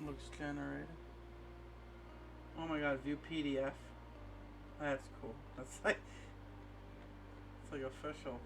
Looks generated. Oh my god, view PDF. That's cool. That's like it's like official.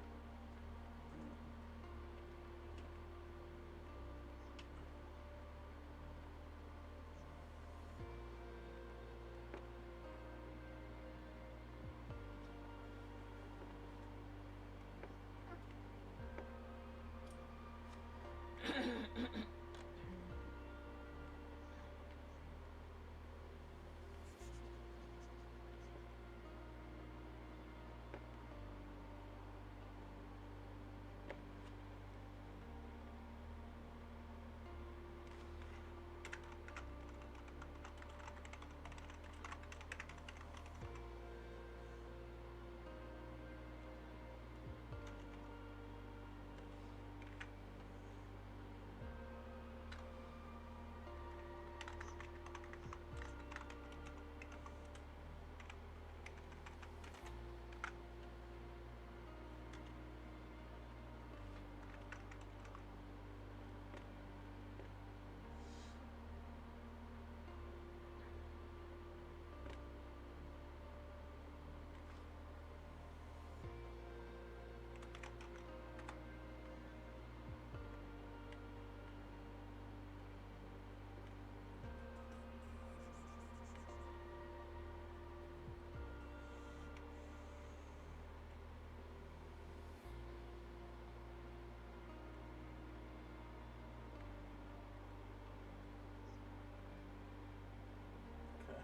Okay.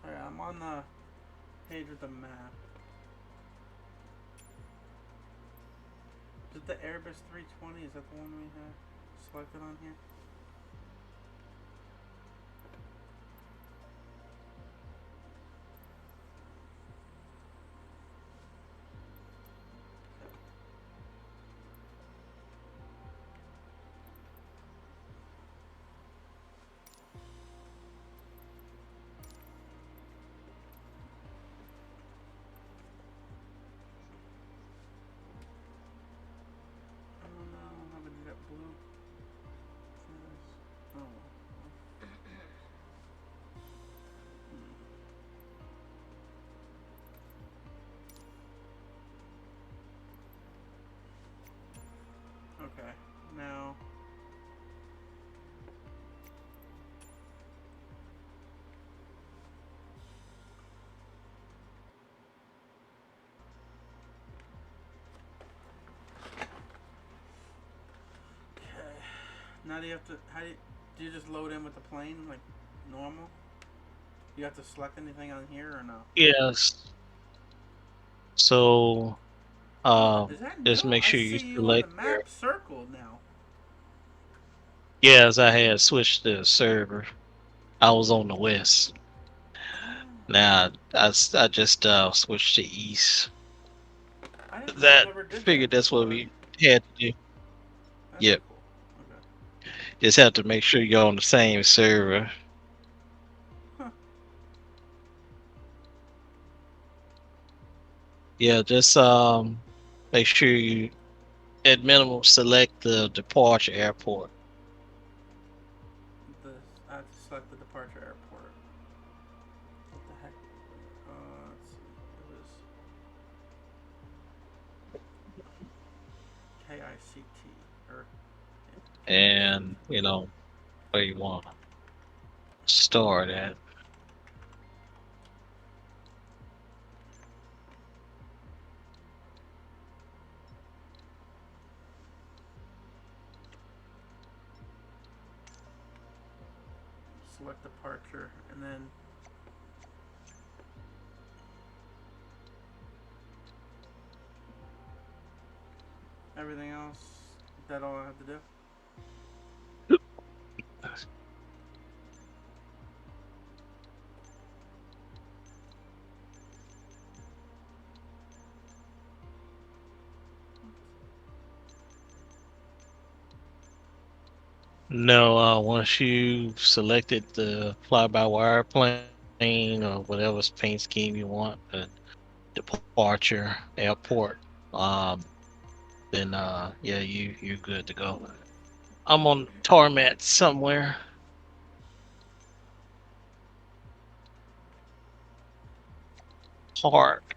Alright, I'm on the page with the map. Is it the Airbus 320? Is that the one we have selected on here? Oh no, I'm gonna do that blue. Now do you have to? Do you just load in with the plane like normal? You have to select anything on here or no? Yes. So Oh, is that just new? make I sure you see you on the select your. map circled now. Yes, I had switched the server. I was on the west. Oh, Now I just switched to east. I That never did that figured that's what before. we had to do. That's Yep. cool. Okay. Just have to make sure you're on the same server. Huh. Yeah, just make sure you at minimum select the departure airport. The I have to select the departure airport. What the heck? Let's see. It was KICT or yeah, And KICT. where you want to start at. Select departure and then everything else. That all I have to do. No, once you selected the fly-by-wire plane or whatever paint scheme you want, the departure airport, um, then yeah, you're good to go. I'm on tarmac somewhere. Park.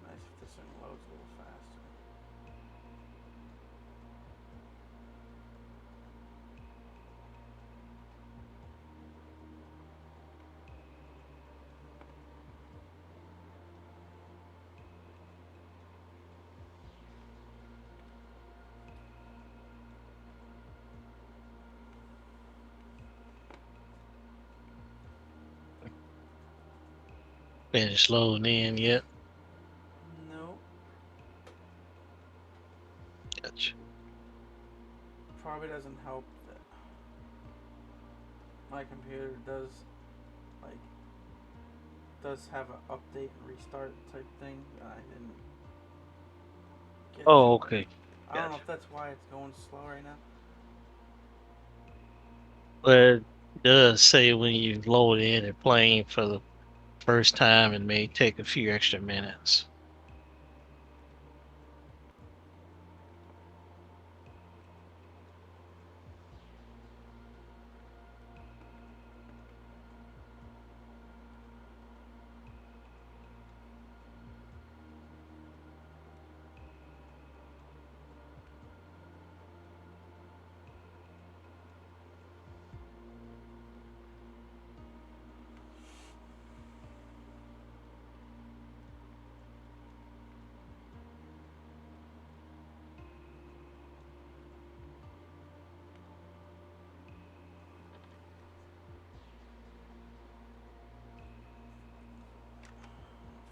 Nice if this thing loads a little faster. Finished loading in yet? No, Gotcha. probably doesn't help that my computer like does have an update and restart type thing that I didn't get to. Oh, okay. I don't know Gotcha. if that's why it's going slow right now. But it does say when you load in a plane for the first time, it may take a few extra minutes.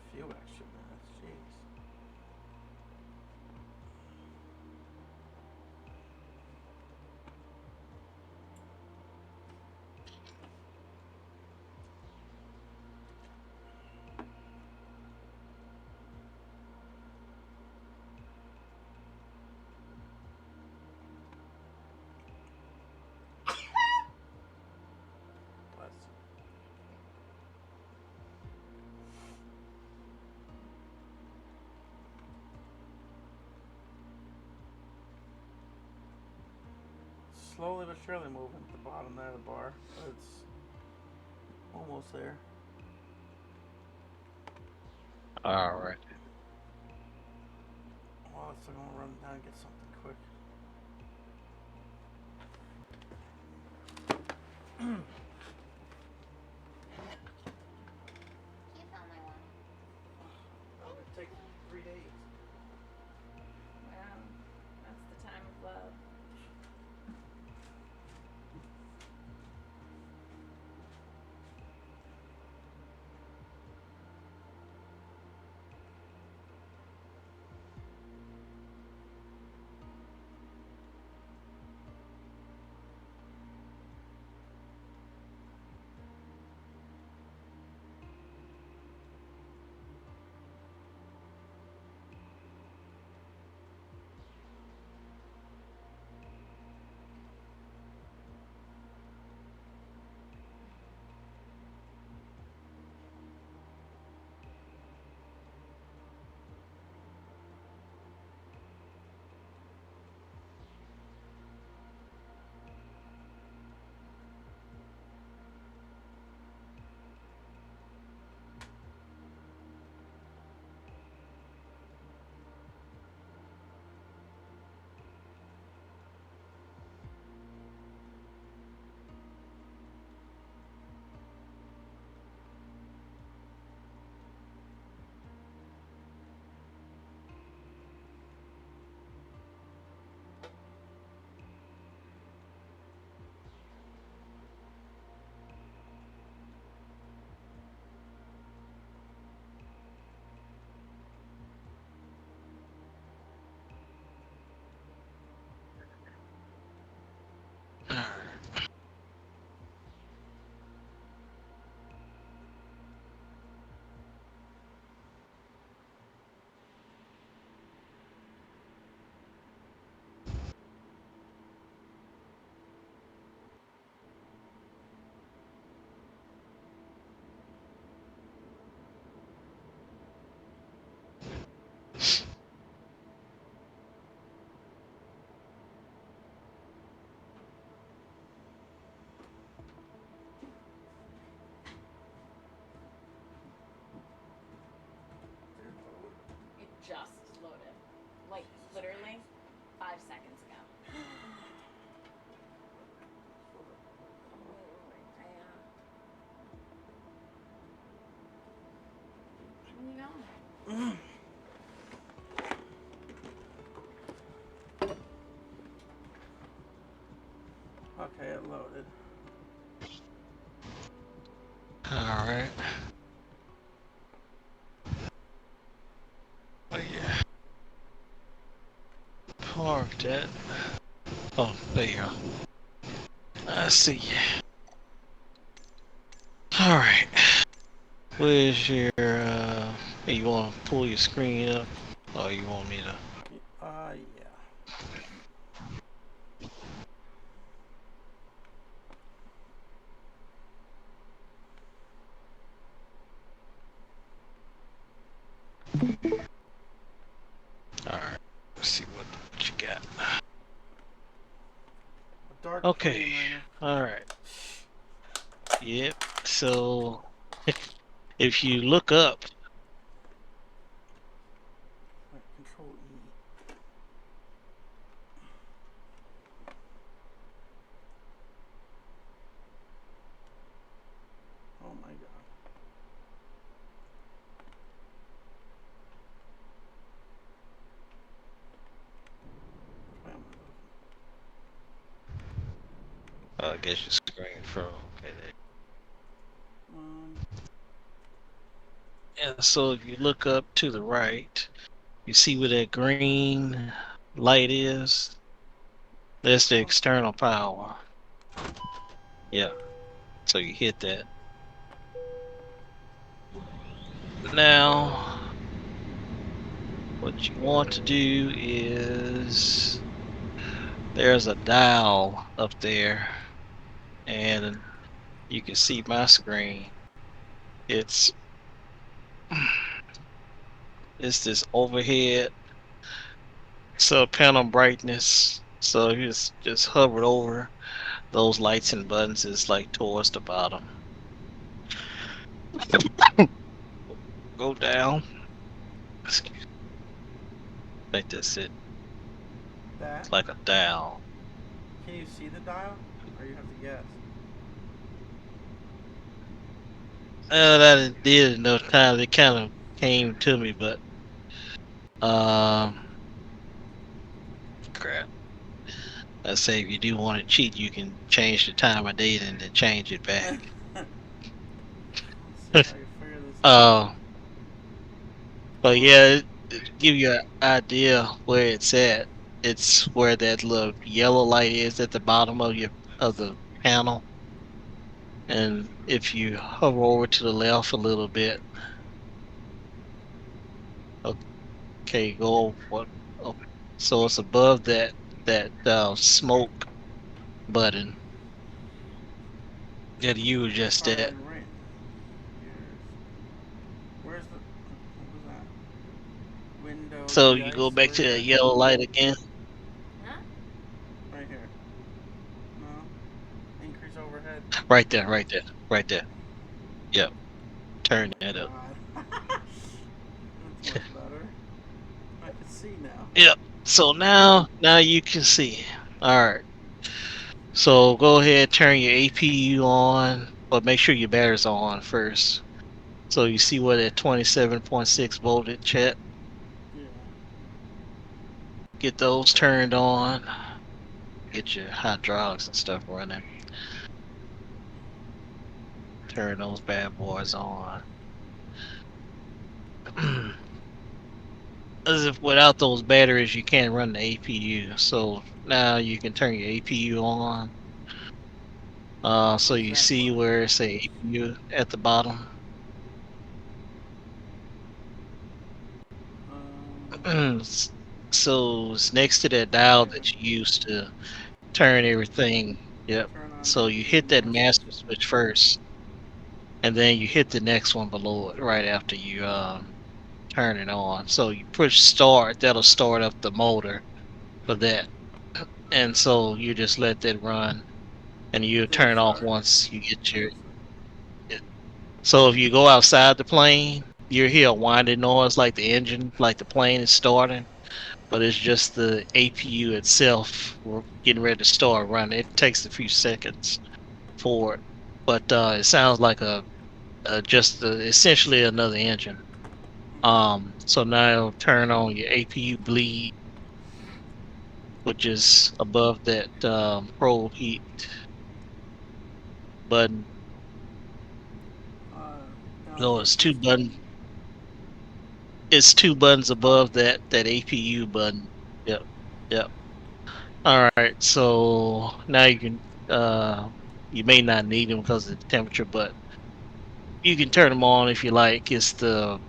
A few extra minutes, jeez. Bless you. Slowly but surely moving at the bottom there of the bar. But it's almost there. All right. Well, it's still gonna run down and get something quick. That would take 3 days. Wow, that's the time of love. It just loaded. Like, literally 5 seconds ago. Where you going? Okay, it loaded. All right. Oh yeah. Parked at. Oh, there you go. I see you. All right. Where's your? Hey, you want to pull your screen up, or you want me to? Yeah. start Okay. playing right now. All right. Yep. So if you look up, Right, Control E. Oh my god. Why am I guess your screen froze. Okay. I looking? And so if you look up to the right, you see where that green light is? That's the Oh, external power. Yeah. So you hit that. Now, what you want to do is there's a dial up there, and you can see my screen. It's it's this overhead sub panel brightness. So you just hovered over those lights and buttons is like towards the bottom. Go down. Excuse me. I think that's it. that? It's like a dial. Can you see the dial? Or you have to guess? That did enough time. It kind of came to me, but um, crap. I say if you do want to cheat, you can change the time of day and then change it back. Let's see if I can figure this out. uh, but Oh, yeah, it give you an idea where it's at. It's where that little yellow light is at the bottom of the panel, and if you hover over to the left a little bit, okay, go what? Oh, so it's above that smoke button that you were just at. alright, right. Where's the. What was that? Window, So you go de-ice? back Where's to that that? yellow light again. Huh? Right here. No. Increase overhead. Right there, right there, right there. Yep. Oh Turn my that up. god. That's much better. I can see now. Yep. So now you can see. All right. So go ahead, turn your APU on, but make sure your battery's on first. So you see what at 27.6 voltage at. Yeah. Get those turned on. Get your hydraulics and stuff running. Turn those bad boys on. As if without those batteries you can't run the APU. So now you can turn your APU on. So Where's you that see button? where it say APU at the bottom. Um, So it's next to that right dial here. that you used to turn everything. Yep. Turn on So you APU hit that master master switch. switch first, and then you hit the next one below it right after you turn it on. So you push start, that'll start up the motor for that. And so you just let that run, and you Did it turn off start? once you get Let your. me see. So if you go outside the plane, you hear a whining noise like the engine, like the plane is starting, but it's just the APU itself getting ready to start running. It takes a few seconds for it, but it sounds like just essentially another engine. So now turn on your APU bleed, which is above that probe heat button. Uh, Down No, to it's two 15. buttons. It's two buttons Oh. above that APU button. Yep. Yep. All right. So now you can you may not need them because of the temperature, but you can turn them on if you like. It's the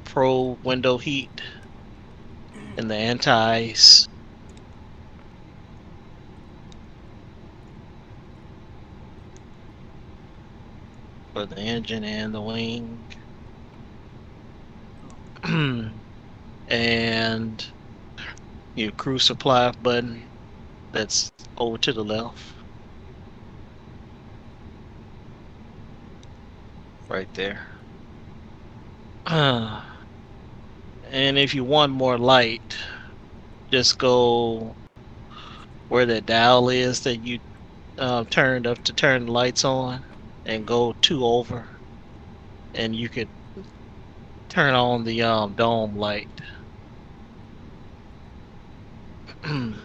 pro window heat and the anti ice for the engine and the wing. And your crew supply button that's over to the left. right there. And if you want more light, just go where the dial is that you turned up to turn the lights on, and go two over, and you could turn on the dome light. Is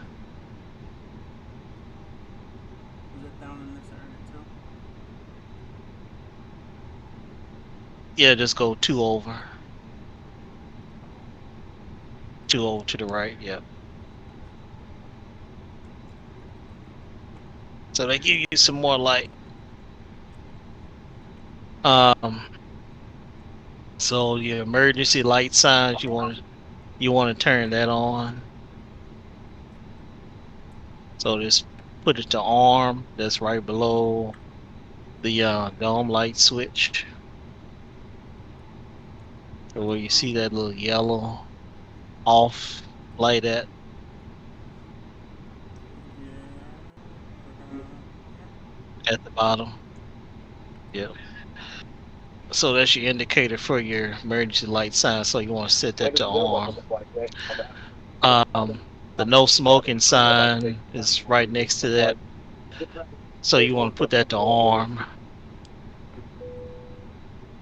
it down in this area too? Yeah, just go two over to the right. Yep. So they give you some more light. Um, so your emergency light signs, you want to turn that on. So just put it to arm. That's right below the dome light switch. So where you see that little yellow off light Yeah. at the bottom. Yep. So that's your indicator for your emergency light sign. So you want to set that to on. The no smoking sign is right next to that. So you want to put that to arm.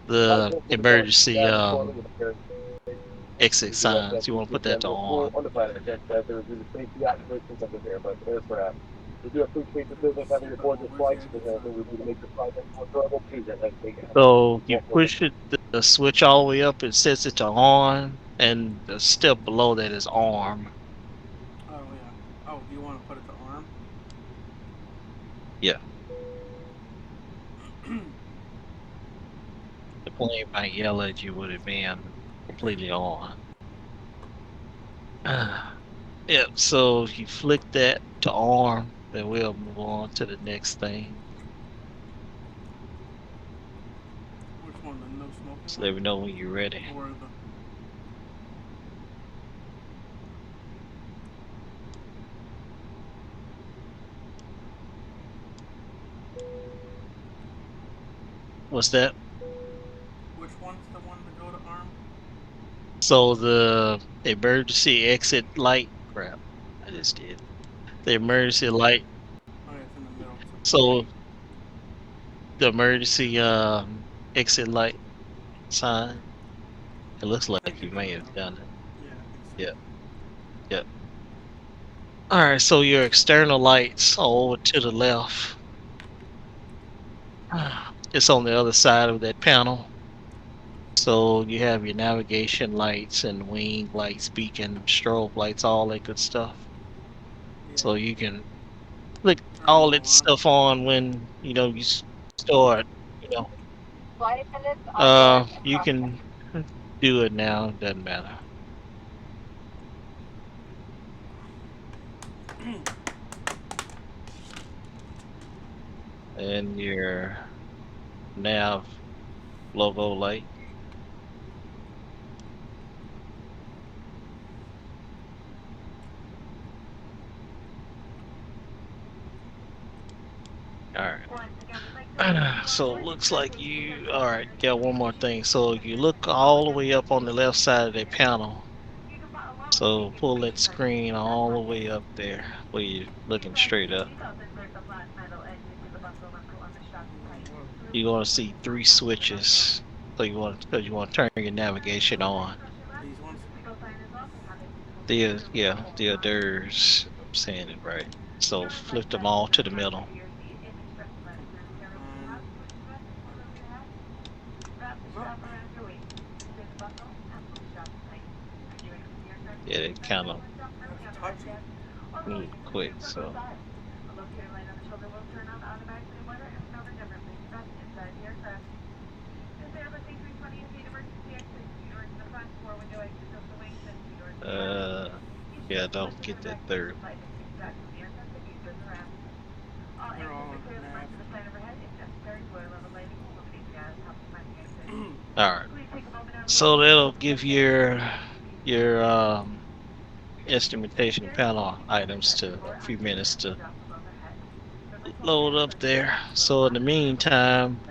The emergency exit signs, you want to put that to on. Where's the exit sign? So you push the switch all the way up, it sets it to on, and the step below that is arm. Oh yeah. Oh, you want to put it to arm? Yeah. The plane might yell at you with it being completely on. Yep, so if you flick that to arm, then we'll move on to the next thing. Which one? The no smoking So one? let me know when you're ready. Or the What's that? which one's the one to go to arm? So the emergency exit light, crap, I just did. The emergency light. Oh yeah, it's in the middle. So the emergency exit light sign. It looks I like think you it's in may the have middle. done it. Yeah, I think so. Yep, yep. All right, so your external lights are over to the left. It's on the other side of that panel. So you have your navigation lights and wing lights, beacon, strobe lights, all that good stuff. Yeah. So you can click Turn them all all that on. stuff on when you start. You know, Flight attendants on board. you can do it now. It doesn't matter. And your nav logo light. All right. So it looks like you. All right. Got one more thing. So you look all the way up on the left side of the panel. So pull that screen all the way up there where you're looking straight up. You're gonna see three switches. So because you want to turn your navigation on. These ones. The others. I'm saying it right. So flip them all to the middle. Um. Oh, Yeah, it kind of that's touchy. moved quick. So uh, yeah, don't get that third. They're all on nav. All right. So that'll give your instrumentation panel items to a few minutes to load up there. So in the meantime,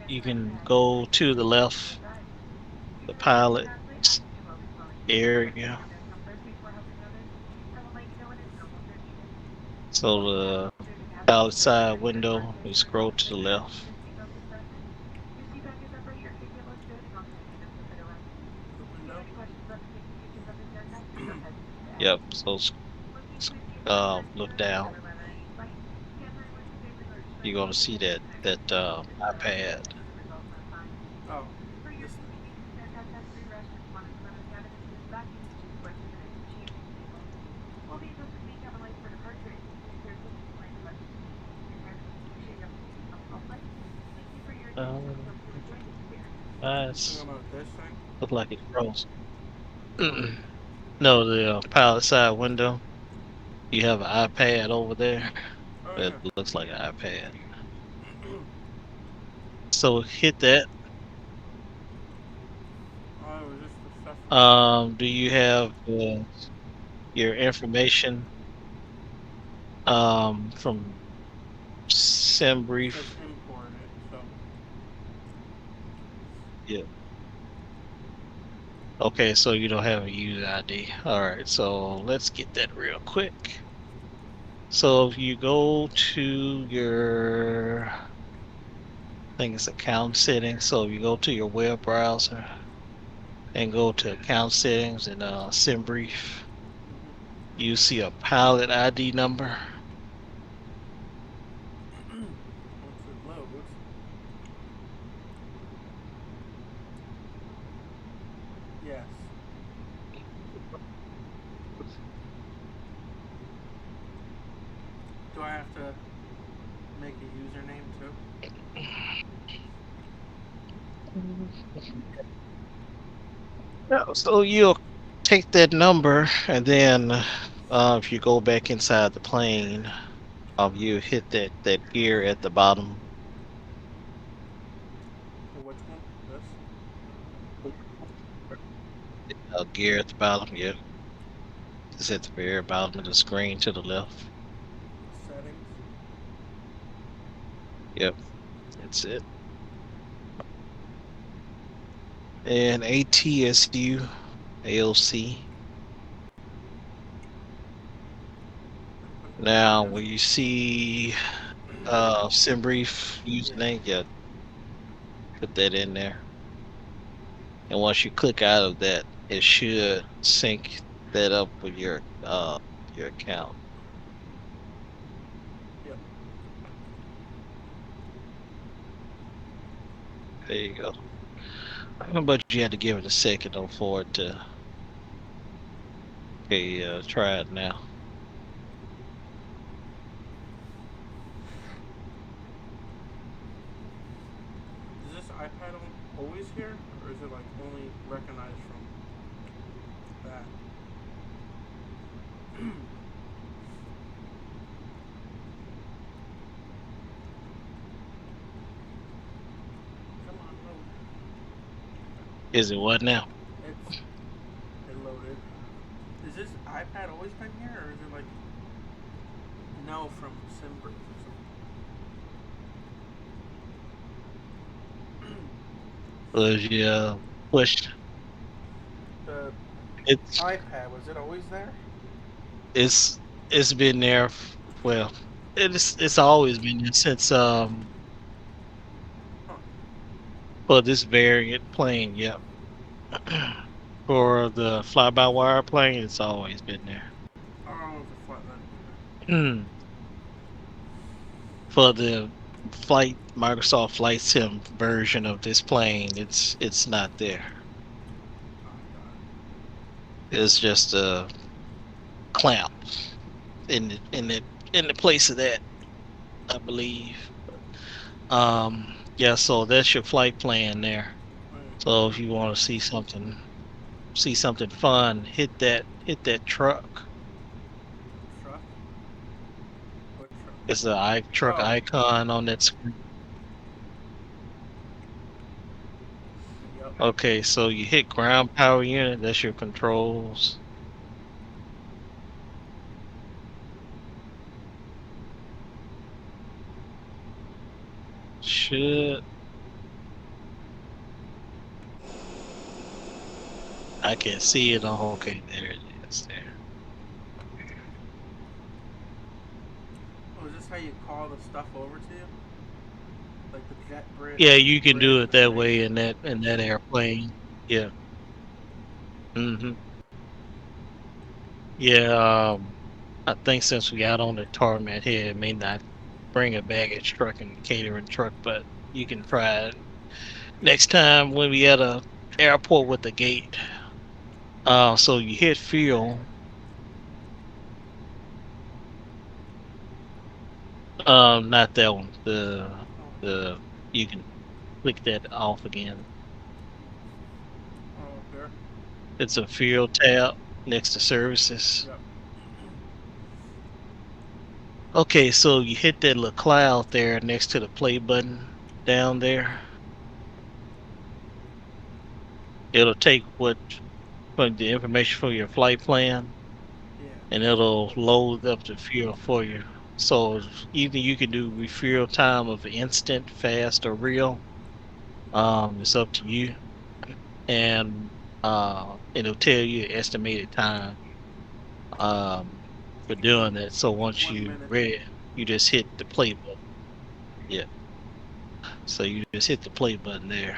you can go to the left, the pilot area. So the pilot side window, you scroll to the left. The window. Yep. So look down. You're gonna see that iPad. Oh, this thing. Um, Talking nice. about this thing. Look like it froze. No, the pilot side window. You have an iPad over there. Oh It yeah. looks like an iPad. So hit that. Oh, it was just the stuff from before. Do you have your information from It SimBrief? says import it, so Yeah. Okay, so you don't have a user ID. All right, so let's get that real quick. So if you go to your, I think it's account settings. So if you go to your web browser and go to account settings and SimBrief, you see a pilot ID number. once it loads, yes. Do I have to make a username too? Yeah, so you'll take that number and then if you go back inside the plane, you hit that gear at the bottom. So which one? This? Gear at the bottom, yeah. It's at the very bottom of the screen to the left. Settings? Yep, that's it. And ATSU ALC. Input Now, address? when you see SimBrief Yeah. username, yeah, put that in there. And once you click out of that, it should sync that up with your account. Yep. There you go. But you had to give it a second though for it to. Okay, try it now. Is this iPad always here, or is it like only recognized from that? Come on, load. Is it what now? It loaded. Is this iPad always been here, or is it like no from Simber or something? Was you push? The It's iPad, was it always there? it's it's been there. Well, it's always been there since Huh. for this variant plane. Yep. For the fly-by-wire plane, it's always been there. Oh, it's a flatline. For the Microsoft Flight Sim version of this plane, it's not there. Oh, It's just a clamp in the place of that, I believe. Yeah, so that's your flight plan there. got it. So if you want to see something fun, hit that truck. Truck? What truck? It's the truck Oh, icon on that screen. yep. Okay, so you hit ground power unit, that's your controls. Should I can see it. Oh, okay, there it is. There. Oh, is this how you call the stuff over to you? Like the jet Yeah, you can bridge do and it the that brakes? way in that airplane. Yeah. Hmm. Yeah. I think since we got on the tarmac here, it may not bring a baggage truck and catering truck, but you can try it next time when we at a airport with the gate. So you hit fuel. Not that one. Oh, The you can click that off again. oh, there. It's a fuel tab next to services. Yep. Okay, so you hit that little cloud there next to the play button down there. It'll take what from the information from your flight plan Yeah. and it'll load up the fuel for you. So either you can do refuel time of instant, fast, or real. It's up to you. And it'll tell you estimated time um for doing that. So once 1 minute. you read, you just hit the play button. Yeah. So you just hit the play button there.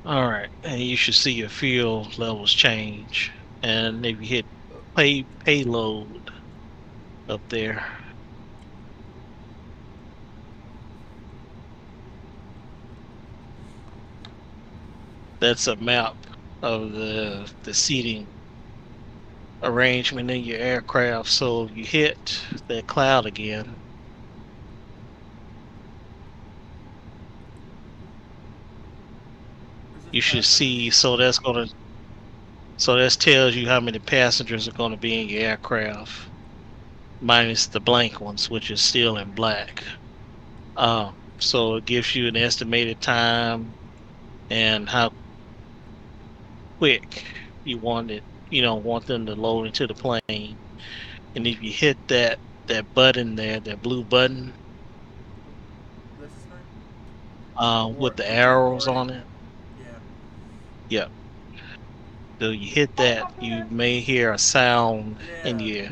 All right, and you should see your fuel levels change. And if you hit payload up there, that's a map of the seating arrangement in your aircraft. So you hit that cloud again. Is this You should passengers? see. So that tells you how many passengers are gonna be in your aircraft, minus the blank ones, which is still in black. So it gives you an estimated time and how quick you want it, want them to load into the plane. And if you hit that button there, that blue button, This thing? with Abort. the It says arrows boarding. on it, Yeah. yeah. So you hit that, you may hear a sound in Yeah. your,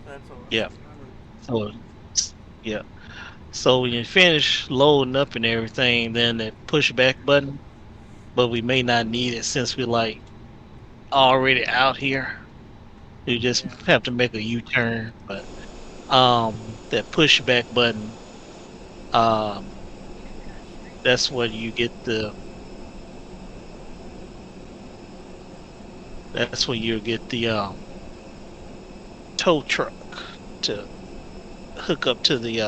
That's all. yeah. I So yeah. So when you finish loading up and everything, then that push back button, but we may not need it since we're like already out here. You just Yeah. have to make a U-turn, but that pushback button, um that's where you get that's where you get the tow truck to hook up to the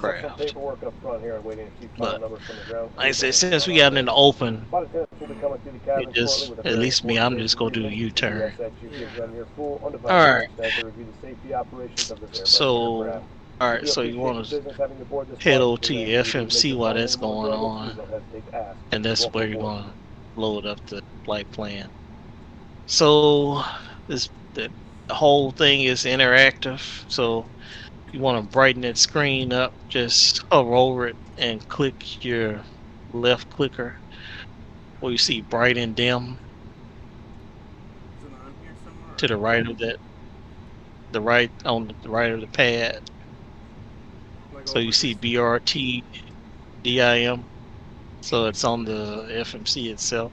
Check some aircraft. paperwork up front here and waiting to see file But numbers from the ground like I crew. said, since we got in the open, Flight attendants will be coming through the it cabin shortly just with a at very least me, important I'm safety just gonna do a briefing. We U-turn. ask that you give them your full All undivided right. attention as they review the safety operations of this Airbus aircraft. So all We right, do so you appreciate want your to business having aboard this head flight. over If to there's your anything we do to make FMC your while flight that's any more going enjoyable, please on, don't hesitate to ask. and that's Welcome where you're aboard. gonna load up the flight plan. So this the whole thing is interactive. So if you want to brighten that screen up, just hover over it and click your left clicker where you see bright and dim Is it on here somewhere? to the right of that, the right on the right of the pad. Like So over you here see somewhere? BRT DIM. So it's on the FMC itself.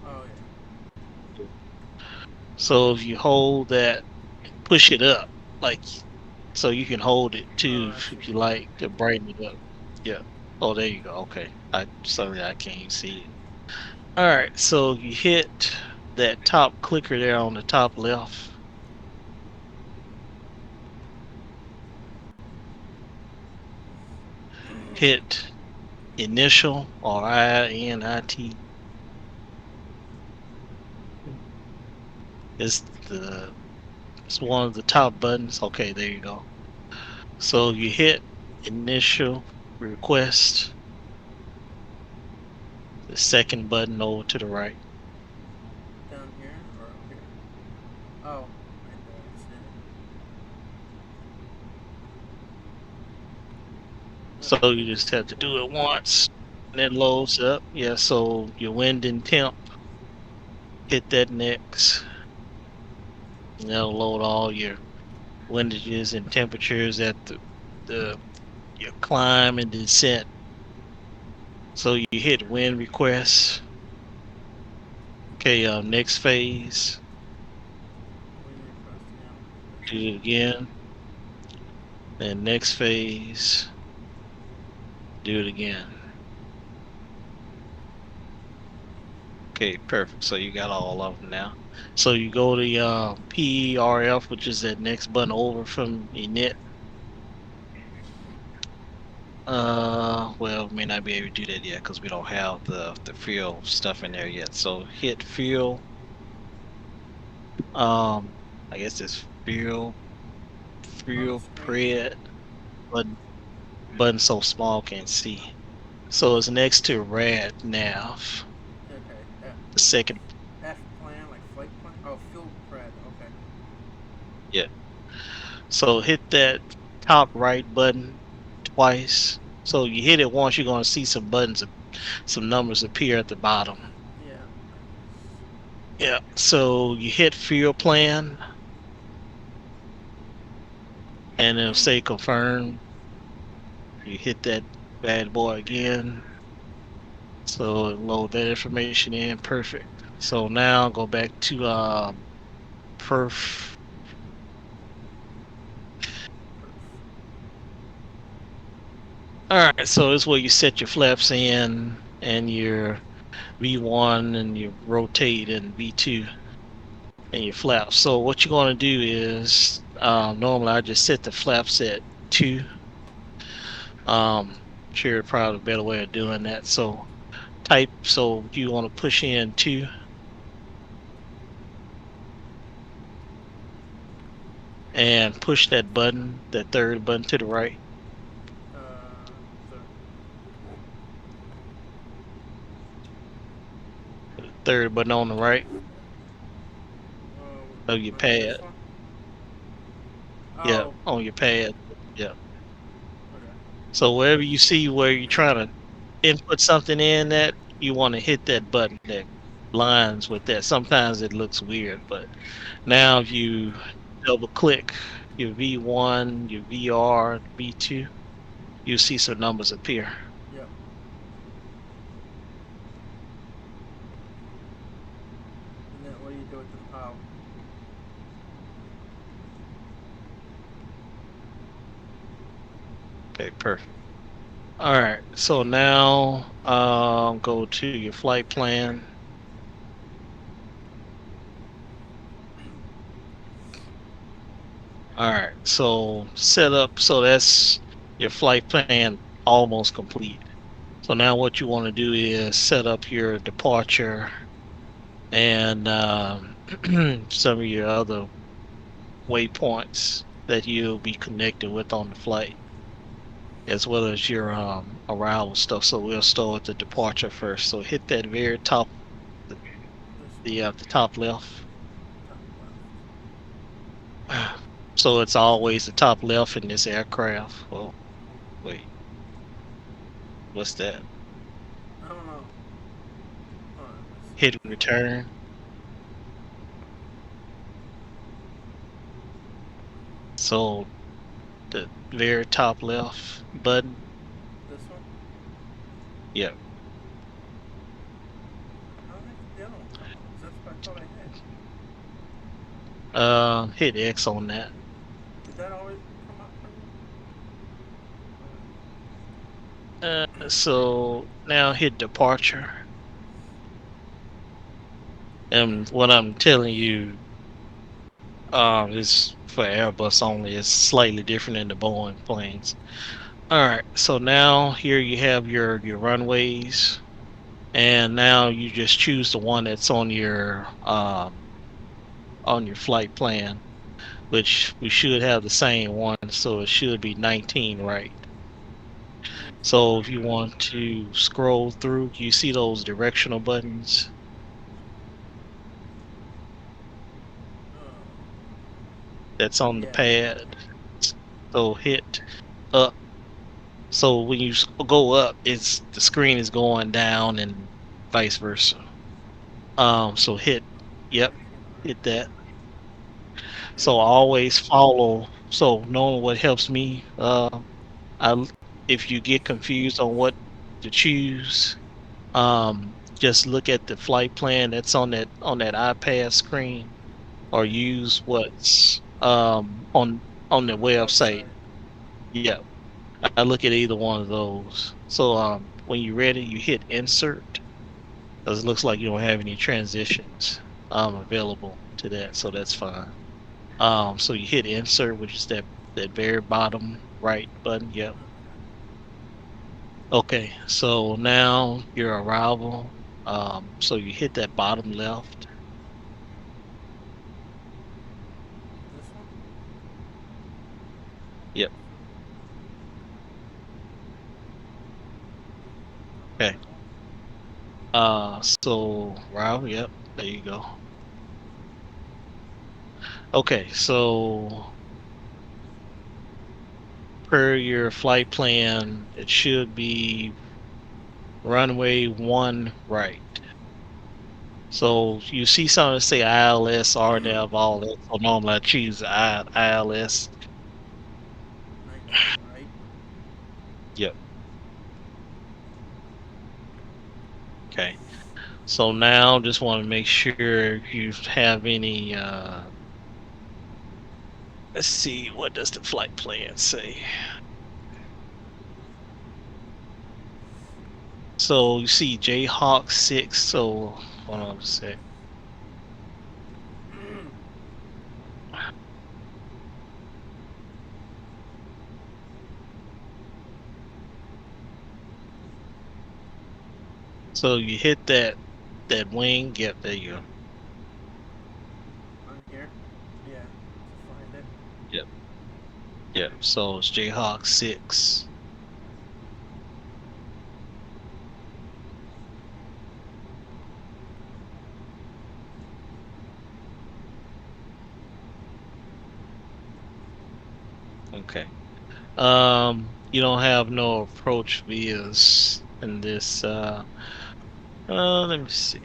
Oh yeah. So if you hold that, push it up, like so you can hold it Oh, too I see. if you like to brighten it up. Yeah. Oh, there you go. Okay. I sorry I can't see it. All right. So you hit that top clicker there on the top left. Hit initial or INIT. It's the it's one of the top buttons. Okay, there you go. So you hit initial request, the second button over to the right. Down here or up here? Oh, right there. I see it. So you just have to do it once, and it loads up. Yeah, so your wind and temp, hit that next. And that'll load all your windages and temperatures at the your climb and descent. So you hit wind request. Okay, next phase. Do it again. And next phase. Do it again. Okay, perfect. So you got all of them now. So you go to PERF, which is that next button over from init. Well, may not be able to do that yet because we don't have the field stuff in there yet. So hit field. I guess it's field pred button so small can't see. So it's next to rad nav. Okay. The second. F plan, like flight plan. Oh, fuel pred. Okay. Yeah. So hit that top right button twice. So you hit it once, you're gonna see some buttons, some numbers appear at the bottom. Yeah. Yeah. So you hit field plan, and it'll say confirm. You hit that bad boy again. So load that information in. Perfect. So now go back to perf. Alright, so it's where you set your flaps in and your V1 and you rotate and V2 and your flaps. So what you're going to do is normally I just set the flaps at 2. Sure, probably a better way of doing that. So you want to push in 2. And push that button, that third button to the right. Third button on the right of your pad. Yeah, on your pad. Yeah. Okay. So wherever you see where you're trying to input something in, that you want to hit that button that lines with that. Sometimes it looks weird, but now if you double click your V1, your VR, V2, you'll see some numbers appear. Yep. And then what do you do with the pile? Okay, perfect. All right, so now go to your flight plan. All right, so set up, so that's your flight plan almost complete. So now what you want to do is set up your departure and some of your other waypoints that you'll be connected with on the flight, as well as your arrival stuff. So we'll start with the departure first. So hit that very top, the top left. So it's always the top left in this aircraft. Oh, wait. What's that? I don't know. Hit return. So the very top left button. This one? Yep. How did I get the other one? That's what I thought I had. Hit X on that. Did that always come up for you? So now hit departure. And what I'm telling you is for Airbus only. It's slightly different in the Boeing planes. Alright, so now here you have your runways. And now you just choose the one that's on your flight plan, which we should have the same one, so it should be 19, right? So if you want to scroll through, you see those directional buttons that's on the pad. So hit up. So when you go up, it's the screen is going down and vice versa. So yep, hit that. So I always follow. So knowing what helps me, I l- if you get confused on what to choose, just look at the flight plan that's on that iPad screen, or use what's on the On the website. website. Yeah, I look at either one of those. So when you're ready, you hit insert, because it looks like you don't have any transitions available to that, so that's fine. So you hit insert, which is that very bottom right button. Yep. Okay, so now your arrival. So you hit that bottom left. This one? Yep. Okay. So arrival. Yep. There you go. Okay, so per your flight plan, it should be runway 1 right. So you see something say ILS, RDEV, all that. So normally I choose ILS. 19, right? Yep. Okay. So now just want to make sure you have any let's see, what does the flight plan say? So you see Jayhawk 6, so hold on a sec. So you hit that wing, yep, there you go. On here? Yeah. To find it. Yep. Yep. So it's Jayhawk 6. Okay. You don't have no approach vias in this let me see.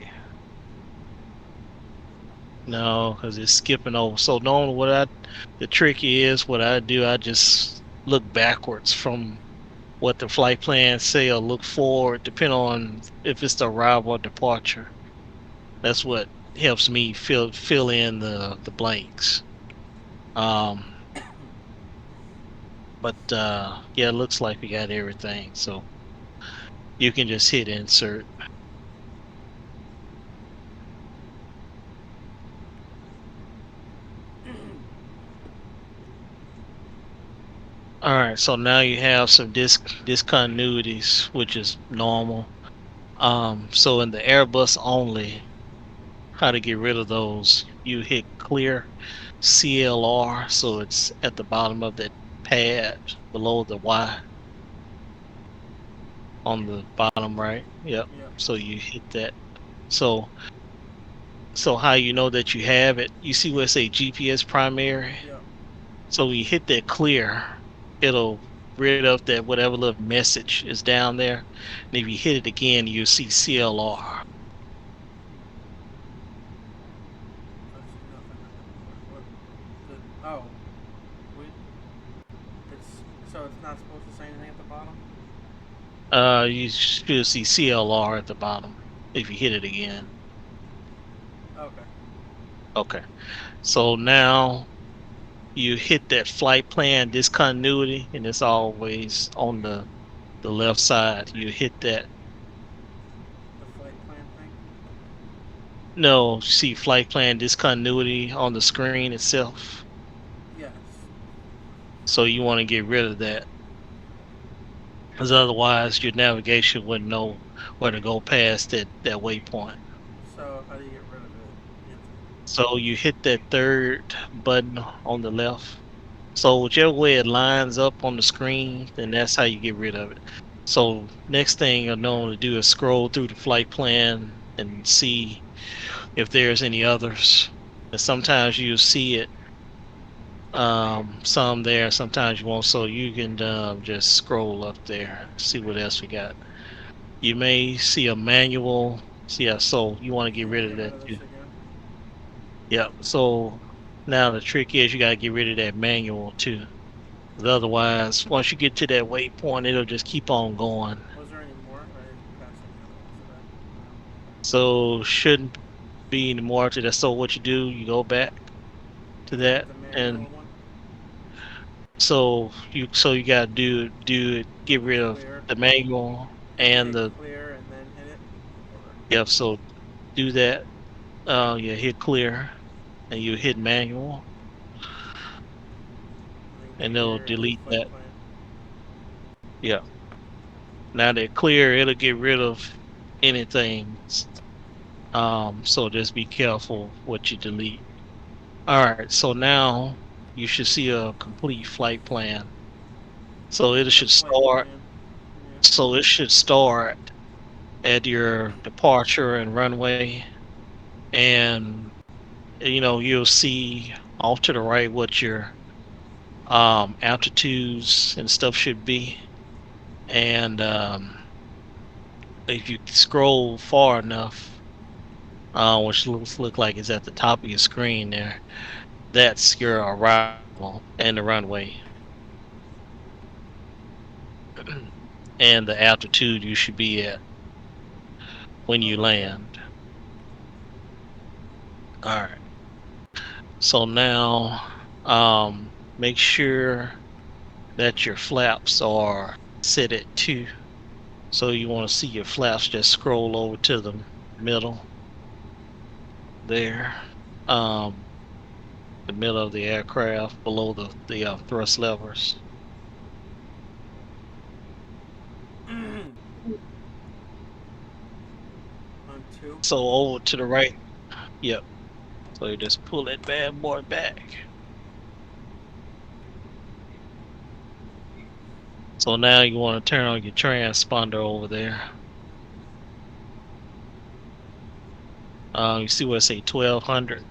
No, because it's skipping over. So normally the trick is what I do, I just look backwards from what the flight plans say, or look forward, depending on if it's the arrival or departure. That's what helps me fill in the blanks. Um, but yeah, it looks like we got everything. So you can just hit insert. All right, so now you have some discontinuities, which is normal. So in the Airbus only, how to get rid of those? You hit clear CLR, so it's at the bottom of that pad below the Y on the bottom right. Yep. Yep. So you hit that. So how you know that you have it? You see where it say GPS primary? Yep. So when you hit that clear, it'll rid of that whatever little message is down there. And if you hit it again, you'll see CLR. I see nothing. What? Oh. We. It's not supposed to say anything at the bottom? You should see CLR at the bottom if you hit it again. Okay. Okay. So now you hit that flight plan discontinuity, and it's always on the left side. You hit that. The flight plan thing? No, see flight plan discontinuity on the screen itself. Yes. So you want to get rid of that, because otherwise your navigation wouldn't know where to go past that waypoint. So how do you get rid of it? So you hit that third button on the left. So whichever way it lines up on the screen, then that's how you get rid of it. So next thing you'll know to do is scroll through the flight plan and see if there's any others. And sometimes you'll see it some there. Sometimes you won't. So you can just scroll up there, see what else we got. You may see a manual. See, yeah, so you want to get Can rid you of get rid that of this too. again? Yeah. So now the trick is you got to get rid of that manual too. 'Cause otherwise, once you get to that waypoint, it'll just keep on going. Was there any more? I didn't pass any other ones, did I? So shouldn't be any more to that. So what you do, you go back to No. that, The manual and one? so you gotta do it. Get rid of Clear. the manual Can you and hit the clear and then hit it? Or yep. So do that. You hit clear and you hit manual, then and it'll clear and then delete flight that. plan? Yeah. Now that clear, it'll get rid of anything. So just be careful what you delete. All right. So now you should see a complete flight plan. So it The should flight start. plan. Yeah. So it should start at your departure and runway, and you'll see off to the right what your altitudes and stuff should be. And if you scroll far enough, which look like it's at the top of your screen there, that's your arrival and the runway and the altitude you should be at when you Oh, okay. land. All right. So now, make sure that your flaps are set at 2. So you want to see your flaps, just scroll over to the middle there. The middle of the aircraft below the thrust levers. On two. So over to the right. Yep. So you just pull that bad boy back. So now you want to turn on your transponder over there. You see what it say 1200.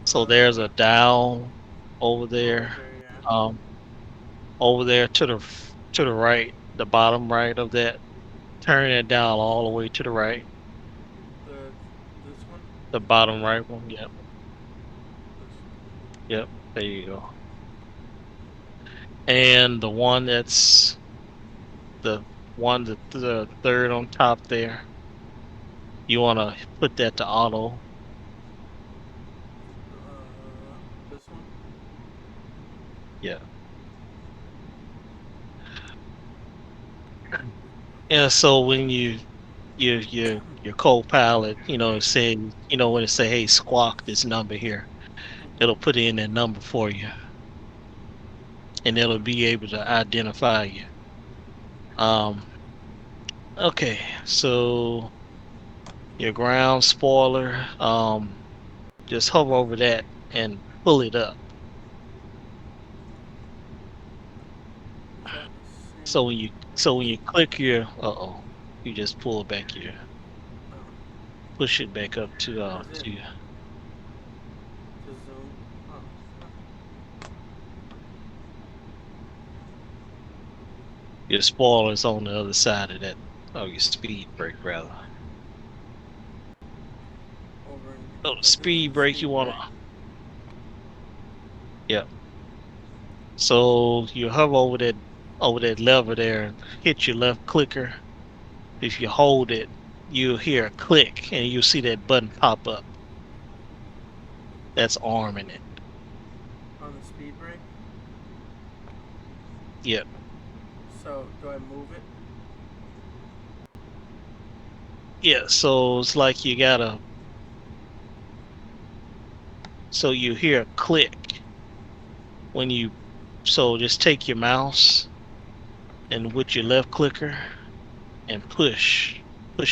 So there's a dial over there. Over there, yeah. Um, over there to the right, the bottom right of that. Turn that dial all the way to the right. The this one. The bottom right one. Yep. This. Yep. There you go. And the one that's the the third on top there. You want to put that to auto. This one. Yeah. Yeah. So when your co-pilot, say, when it say, hey, squawk this number here, it'll put in that number for you, and it'll be able to identify you. Um. Okay. So your ground spoiler, just hover over that and pull it up. Is that the same? So when you click your you just pull back your Oh, push it back up to is it? to To zoom. Oh. your spoilers on the other side of that. Oh, your speed brake rather. Over. Oh, the This is speed the brake you speed wanna. brake. Yep. So you hover over that lever there and hit your left clicker. If you hold it, you'll hear a click and you'll see that button pop up. That's arming it. On the speed brake. Yep. So do I move it? Yeah, so it's like you gotta. So you hear a click when you. So just take your mouse and with your left clicker and push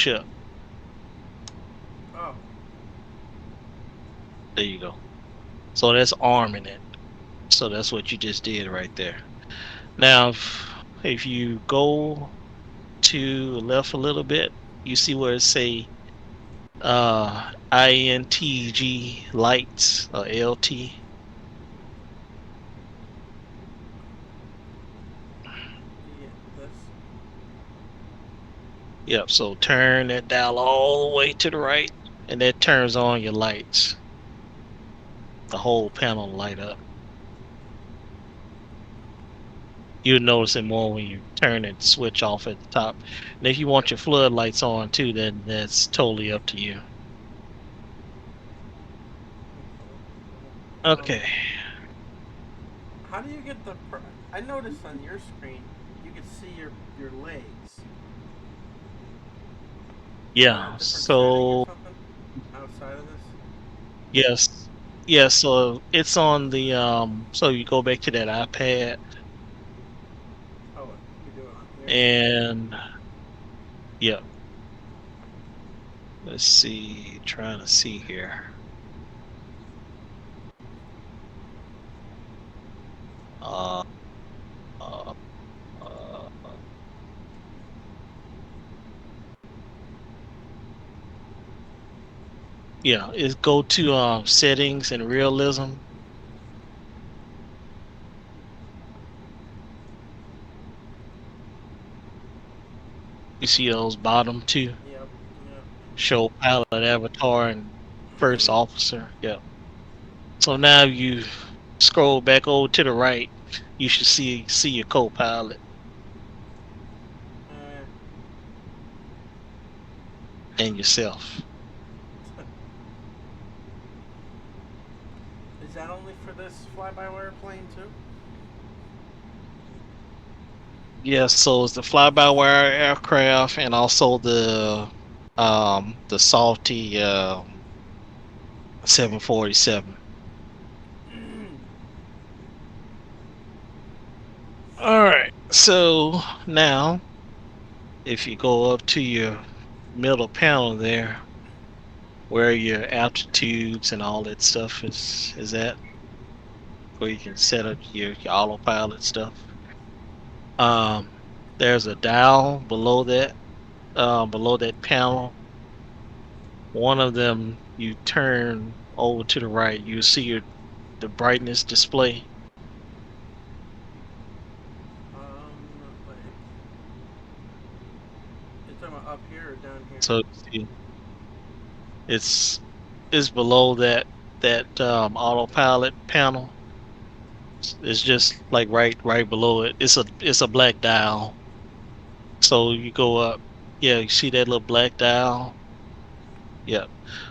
up. Oh. There you go. So that's arming it. So that's what you just did right there. Now, if you go to the left a little bit, you see where it say INTG lights or LT. Yep. So turn that dial all the way to the right, and that turns on your lights. The whole panel light up. You'll notice it more when you turn and switch off at the top. And if you want your floodlights on too, then that's totally up to you. Um, Okay. how do you get the? I noticed on your screen you can see your legs. Is that a Yeah. different setting or So something outside of this? yes. Yes. So it's on the so you go back to that iPad Oh, you do it on here. and yep. Let's see. Trying to see here. Uh, uh, uh, yeah, is go to settings and realism. You see those bottom two? Yep. Show pilot avatar and first officer. Yep. So now you scroll back over to the right, you should see your co-pilot Yep. and yourself. Is that only for this fly-by-wire plane too? Yes, so it's the fly-by-wire aircraft and also the salty 747. All right. So now if you go up to your middle panel there where your altitudes and all that stuff is at, where you can set up your autopilot stuff. Um, there's a dial below that panel. One of them you turn over to the right, you see the brightness display. Like, you're talking about up here or down here? So see, it's it's below that autopilot panel. It's just like right below it. It's a black dial. So you go up, yeah, you see that little black dial? Yeah.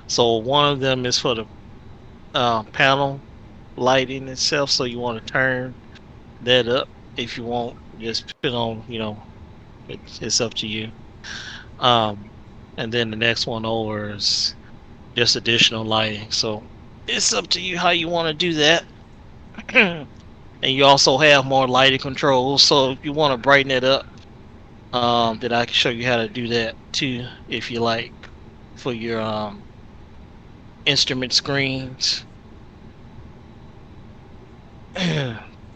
So one of them is for the panel lighting itself. So you want to turn that up if you want. Just put on, it's up to you. Um, and then the next one over is just additional lighting. So it's up to you how you want to do that. And you also have more lighting controls. So if you want to brighten it up, then I can show you how to do that too, if you like, for your instrument screens.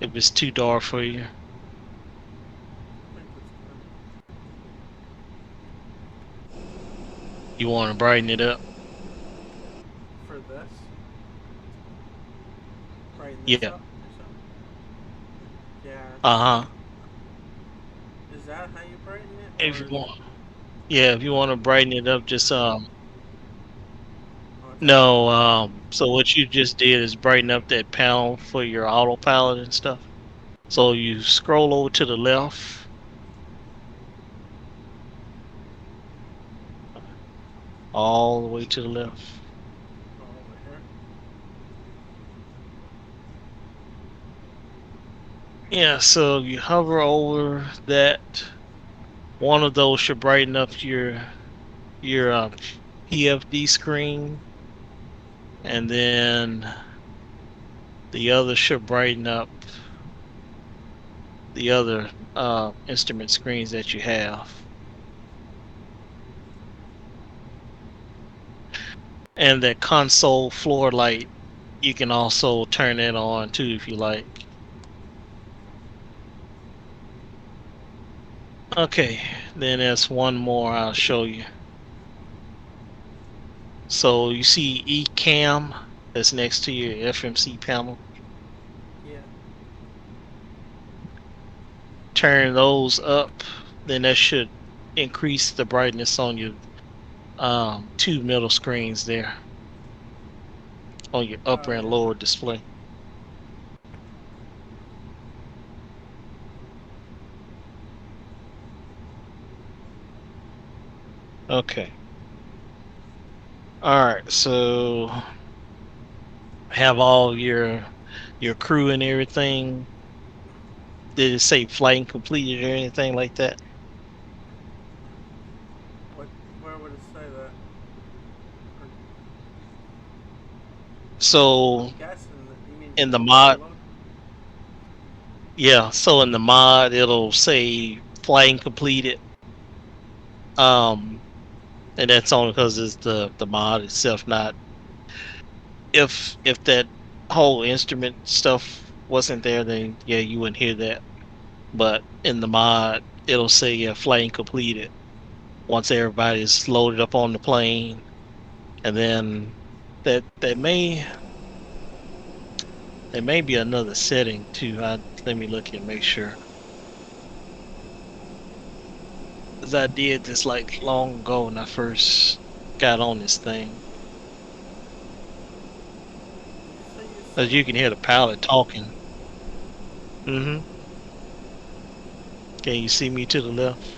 If it's too dark for you, I think that's you want to brighten it up. good. For this, brighten this Yeah. up or something. Yeah. Uh huh. Is that how you brighten it, If or you is it? want, yeah, if you want to brighten it up, just Oh, it's on the no, bottom. so what you just did is brighten up that panel for your autopilot and stuff. So you scroll over to the left, all the way to the left. Oh, over here. Yeah, so you hover over that. One of those should brighten up your PFD screen, and then the other should brighten up the other instrument screens that you have. And that console floor light, you can also turn it on too if you like. Okay, then there's one more I'll show you. So you see eCam that's next to your FMC panel. Yeah. Turn those up, then that should increase the brightness on your two middle screens there on your upper and yeah. lower display. Okay. All right. So have all your crew and everything. Did it say flight completed or anything like that? What? Where would it say that? Or, So I'm guessing that you mean in the mod, payload. yeah. So in the mod, it'll say flight completed. Um, and that's only because it's the mod itself. Not if that whole instrument stuff wasn't there, then yeah, you wouldn't hear that. But in the mod, it'll say yeah, flight completed once everybody's loaded up on the plane, and then that may be another setting too. Let me look and make sure. Cause I did this like long ago when I first got on this thing. Did you say you Cause set you up? can hear the pilot talking. Mm-hmm. Can you see me to the left?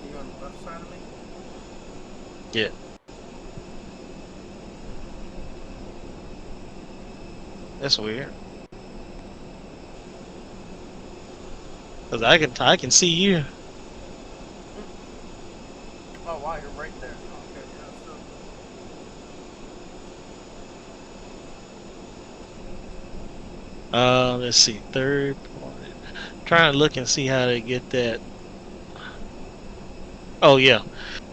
You on the left side of me? Yeah. That's weird. Cause I can see you. Oh wow, you're right there. Okay, yeah. So Let's see. Third party. Trying to look and see how to get that. Oh yeah.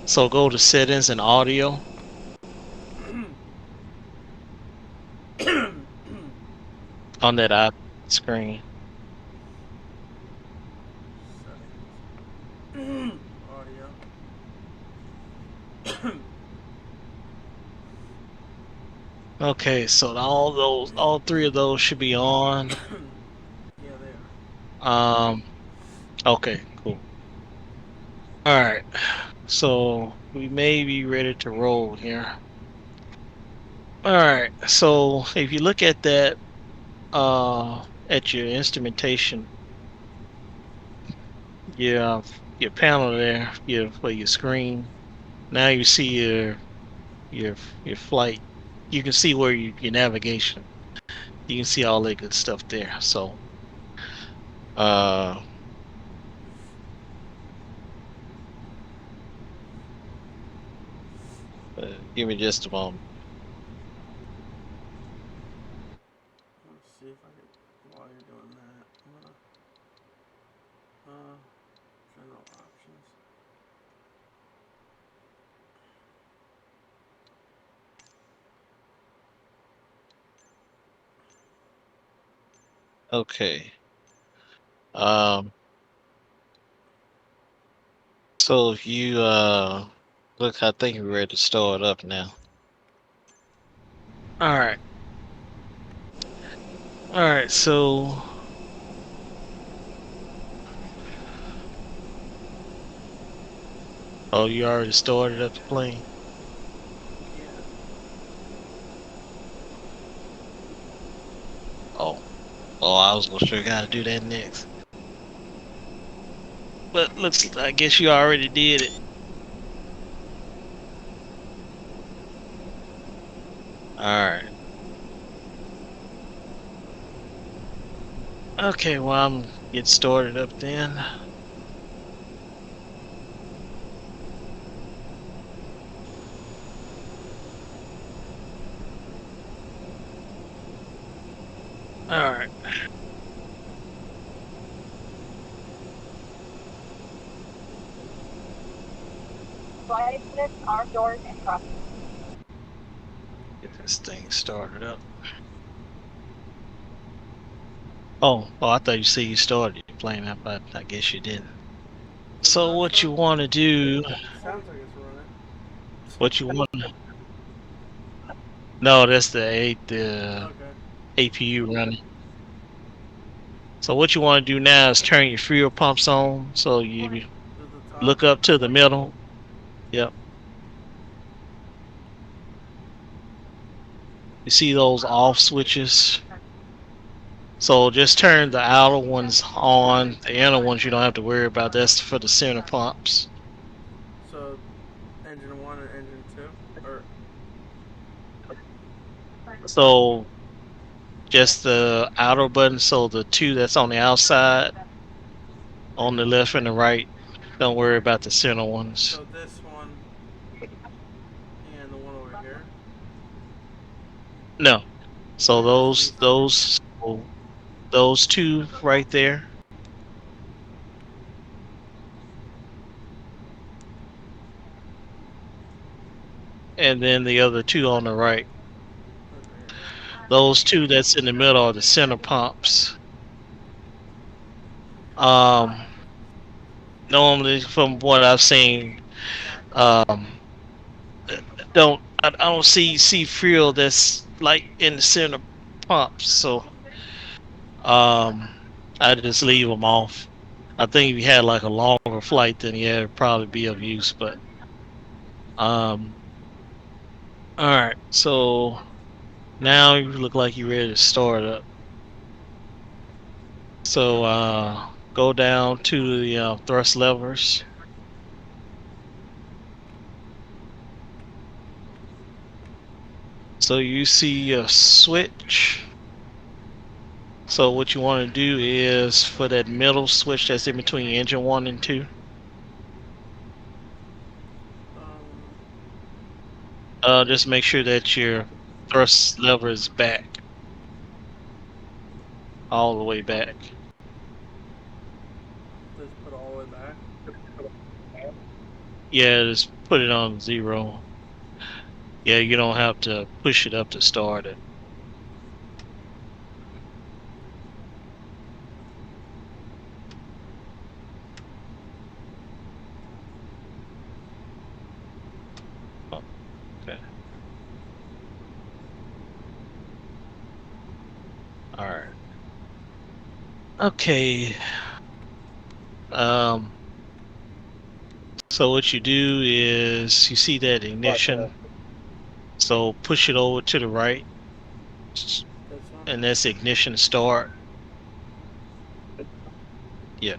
So go to settings and audio on that screen. settings, audio. Okay, so all three of those should be on. Yeah, they are. Um, okay, cool. All right, so we may be ready to roll here. All right, so if you look at that, at your instrumentation, your your panel there, for your screen. Now you see your your flight. You can see where your navigation. You can see all that good stuff there. So, uh, give me just a moment. Let's see if I can. While you're doing that, I'm gonna uh, general options. Okay. Um, so if you look, I think we're ready to start up now. All right. All right. So, oh, you already started up the plane. Yeah. Oh, oh, I was gonna show you how to do that next. But looks, I guess you already did it. All right. Okay. Well, I'm get started up then. All right. Flight attendants, arm doors, and crossing. Get this thing started up. Oh, I thought you said you started your plane up, but I guess you didn't. Is it So not what you starting? want to do? Sounds like it's running. What you want? No, that's the Okay. APU running. So what you want to do now is turn your fuel pumps on. So you To the top. look up to the middle. Yep. You see those off switches? So just turn the outer ones on. The inner ones you don't have to worry about. That's for the center pumps. So, engine 1 and engine 2? Or, So just the outer button. So the two that's on the outside, on the left and the right. Don't worry about the center ones. so this one and the one over here? No. So Just those two right there. And then the other two on the right. Okay. Those two that's in the middle are the center pumps. Um, Normally, from what I've seen, um, I don't see fuel that's like in the center pumps. So I just leave them off. I think if you had like a longer flight, then yeah, it'd probably be of use. But um, all right. So now you look like you're ready to start up. So go down to the thrust levers. So you see a switch. So what you want to do is for that middle switch that's in between engine 1 and 2. Just make sure that your thrust lever is back, all the way back. Just put all the way back. Yeah, just put it on 0. Yeah, you don't have to push it up to start it. Oh, okay. All right. Okay. So what you do is you see that ignition. So push it over to the right, This one? and that's ignition start. Yeah.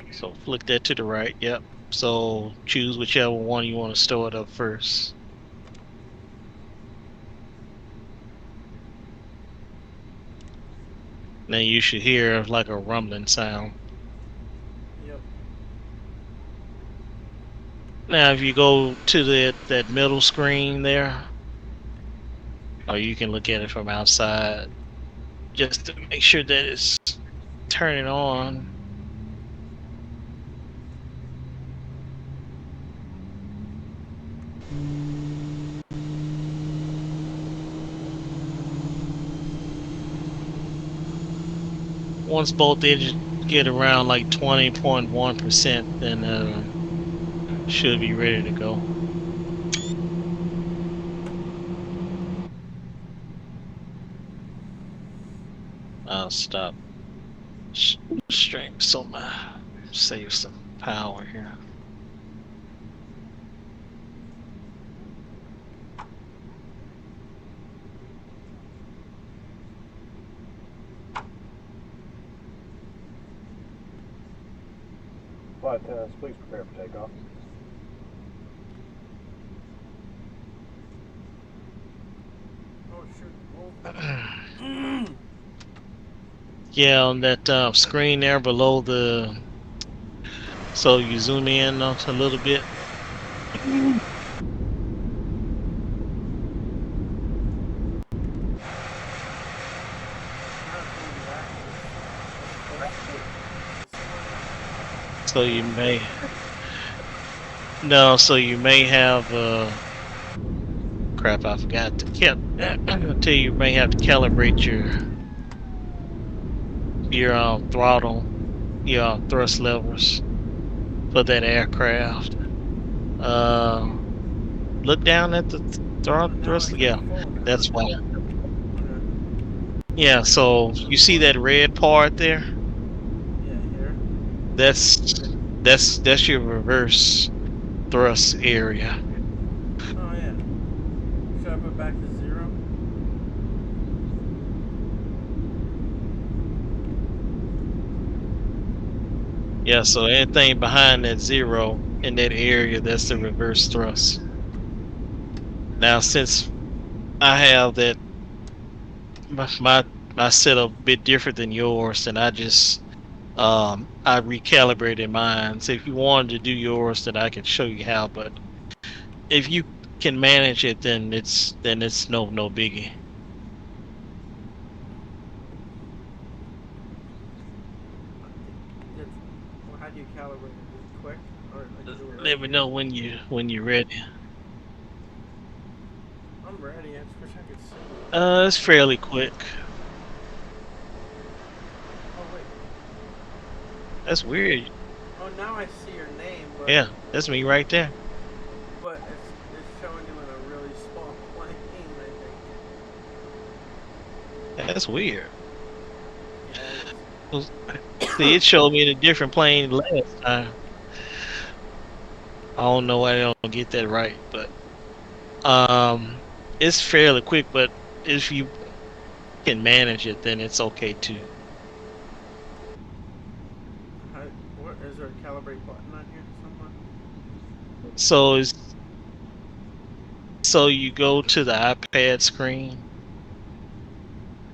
So flick that to the right. Yep. So choose whichever one you want to start up first. Now you should hear like a rumbling sound. Yep. Now if you go to that middle screen there, or you can look at it from outside, just to make sure that it's turning on. Once both engines get around like 20.1%, then should be ready to go. I'll stop stream so save some power here. Flight attendants, please prepare for takeoff. Oh, shoot. Oh. Yeah, on that screen there below the, so you zoom in a little bit. So you may so you may have crap. I forgot to tell you may have to calibrate your throttle, your thrust levers for that aircraft. Look down at the thrust. Yeah, that's why. Yeah, so you see that red part there? Yeah, here. That's your reverse thrust area. Oh yeah. Should I put back to 0? Yeah, so anything behind that zero in that area, that's the reverse thrust. Now, since I have that my setup a bit different than yours, and I recalibrated mine. So if you wanted to do yours, then I can show you how. But if you can manage it, then it's no biggie. It's, well, how do you calibrate it? Just quick, or I can do it right Let me here. know when you're ready. I'm ready. I just wish I could see. It's fairly quick. Oh wait. That's weird. Oh, now I see your name, but Yeah, that's me right there. it's showing you in a really small plane. I think. That's weird. Yeah, it is. Well, see, it showed me in a different plane last time. I don't know why they don't get that right, but it's fairly quick. But if you can manage it, then it's okay too. How, what is there a calibrate button on here somewhere? So you go to the iPad screen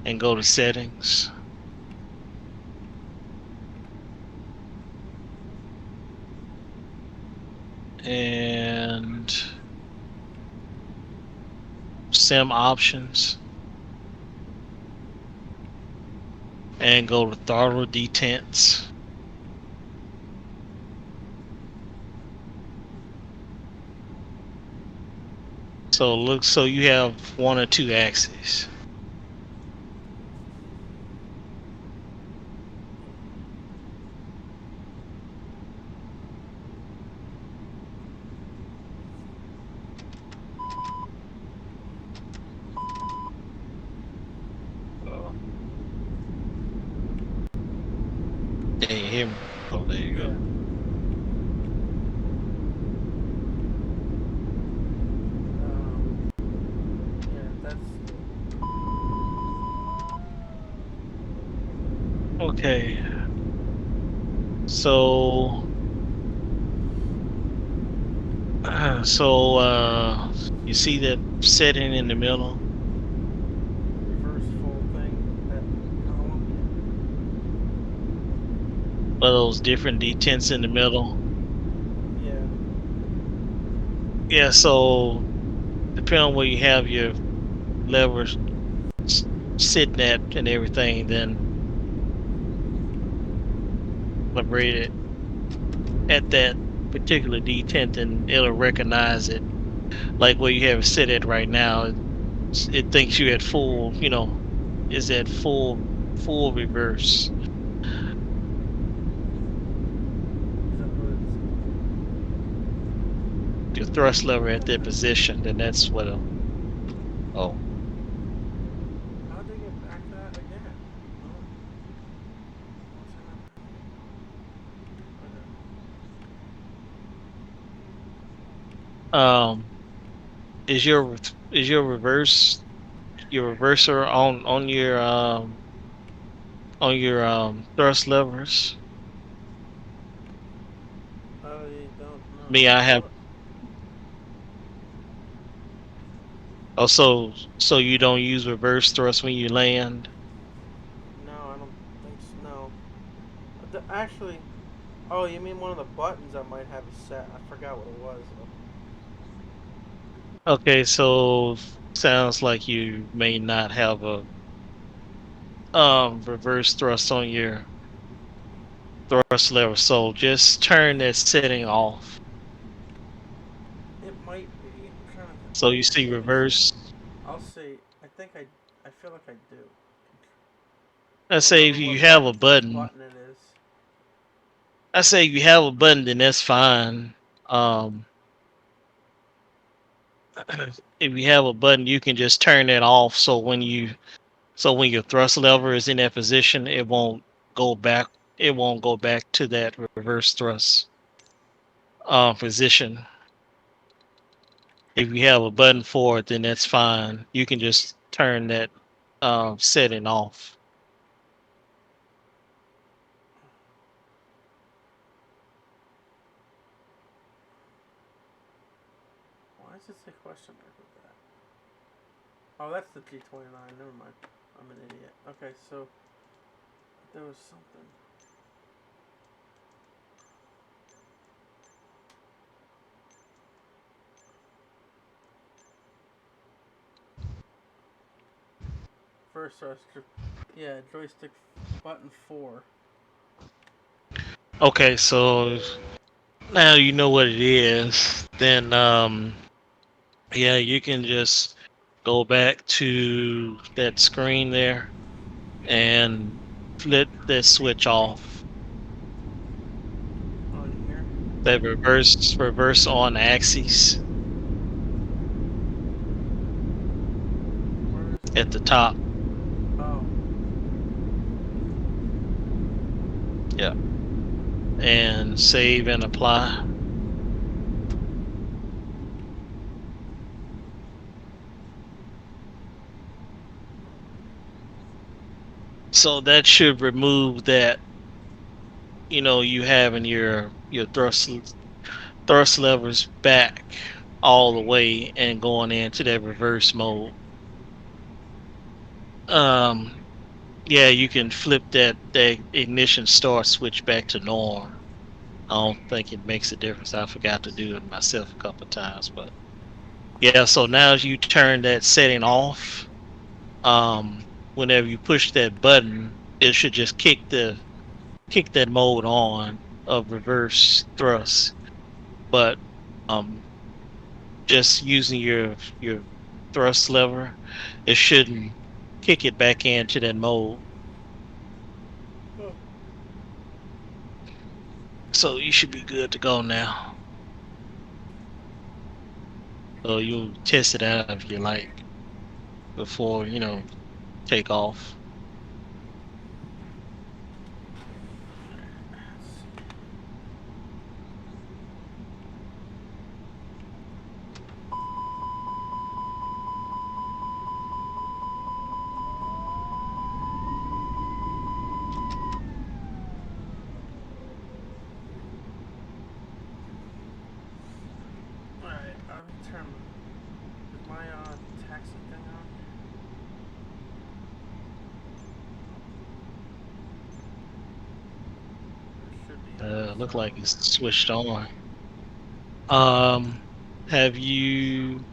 and go to settings, and sim options, and go to throttle detents. So you have one or two axes. Oh, can you hear me? Oh, there you Yeah. go. Yeah, that's. Okay. So you see that setting in the middle? Reverse full thing, that column. Of those different detents in the middle? Yeah. Yeah, so depending on where you have your levers s- sitting at and everything, then calibrate it at that particular detent, and it'll recognize it. Like where you have it sit at right now, it thinks you at full, is at full reverse. Is that what Your thrust lever at that position, then that's what it'll. Oh, how'd they get back to that again? Oh, what's happening? um, is your your reverser on your thrust levers? I don't know. Me, I have. What? Also, you don't use reverse thrust when you land. No, I don't think so. No. Actually, oh, you mean one of the buttons I might have is set? I forgot what it was. Okay, so sounds like you may not have a reverse thrust on your thrust lever. So just turn that setting off. It might be. I'm trying to. So you see Let me see. reverse. I'll see. I think I. I feel like I do. I Let's don't say if remember you what have a which button. button it is. I say if you have a button, then that's fine. Um, if you have a button, you can just turn it off. So when you So when your thrust lever is in that position, it won't go back. It won't go back to that reverse thrust position. If you have a button for it, then that's fine. You can just turn that setting off. Why does it say question mark with that? Oh, that's the T29. Never mind. I'm an idiot. Okay, so there was something. First thrust. Yeah, joystick button 4. Okay, so now you know what it is. Then yeah, you can just go back to that screen there and flip that switch off. On here. That reverse on axis Where is it? at the top. Oh. Yeah. And save and apply. So that should remove that, you having your thrust levers back all the way and going into that reverse mode. Yeah, you can flip that ignition start switch back to norm. I don't think it makes a difference. I forgot to do it myself a couple of times, but yeah. So now as you turn that setting off, whenever you push that button, it should just kick that mode on of reverse thrust. But um, just using your thrust lever, it shouldn't kick it back into that mode. So you should be good to go now. So you'll test it out if you like before take off. Alright, let me turn. Is my taxi thing on? It should be. Look like it's switched on. Um, have you?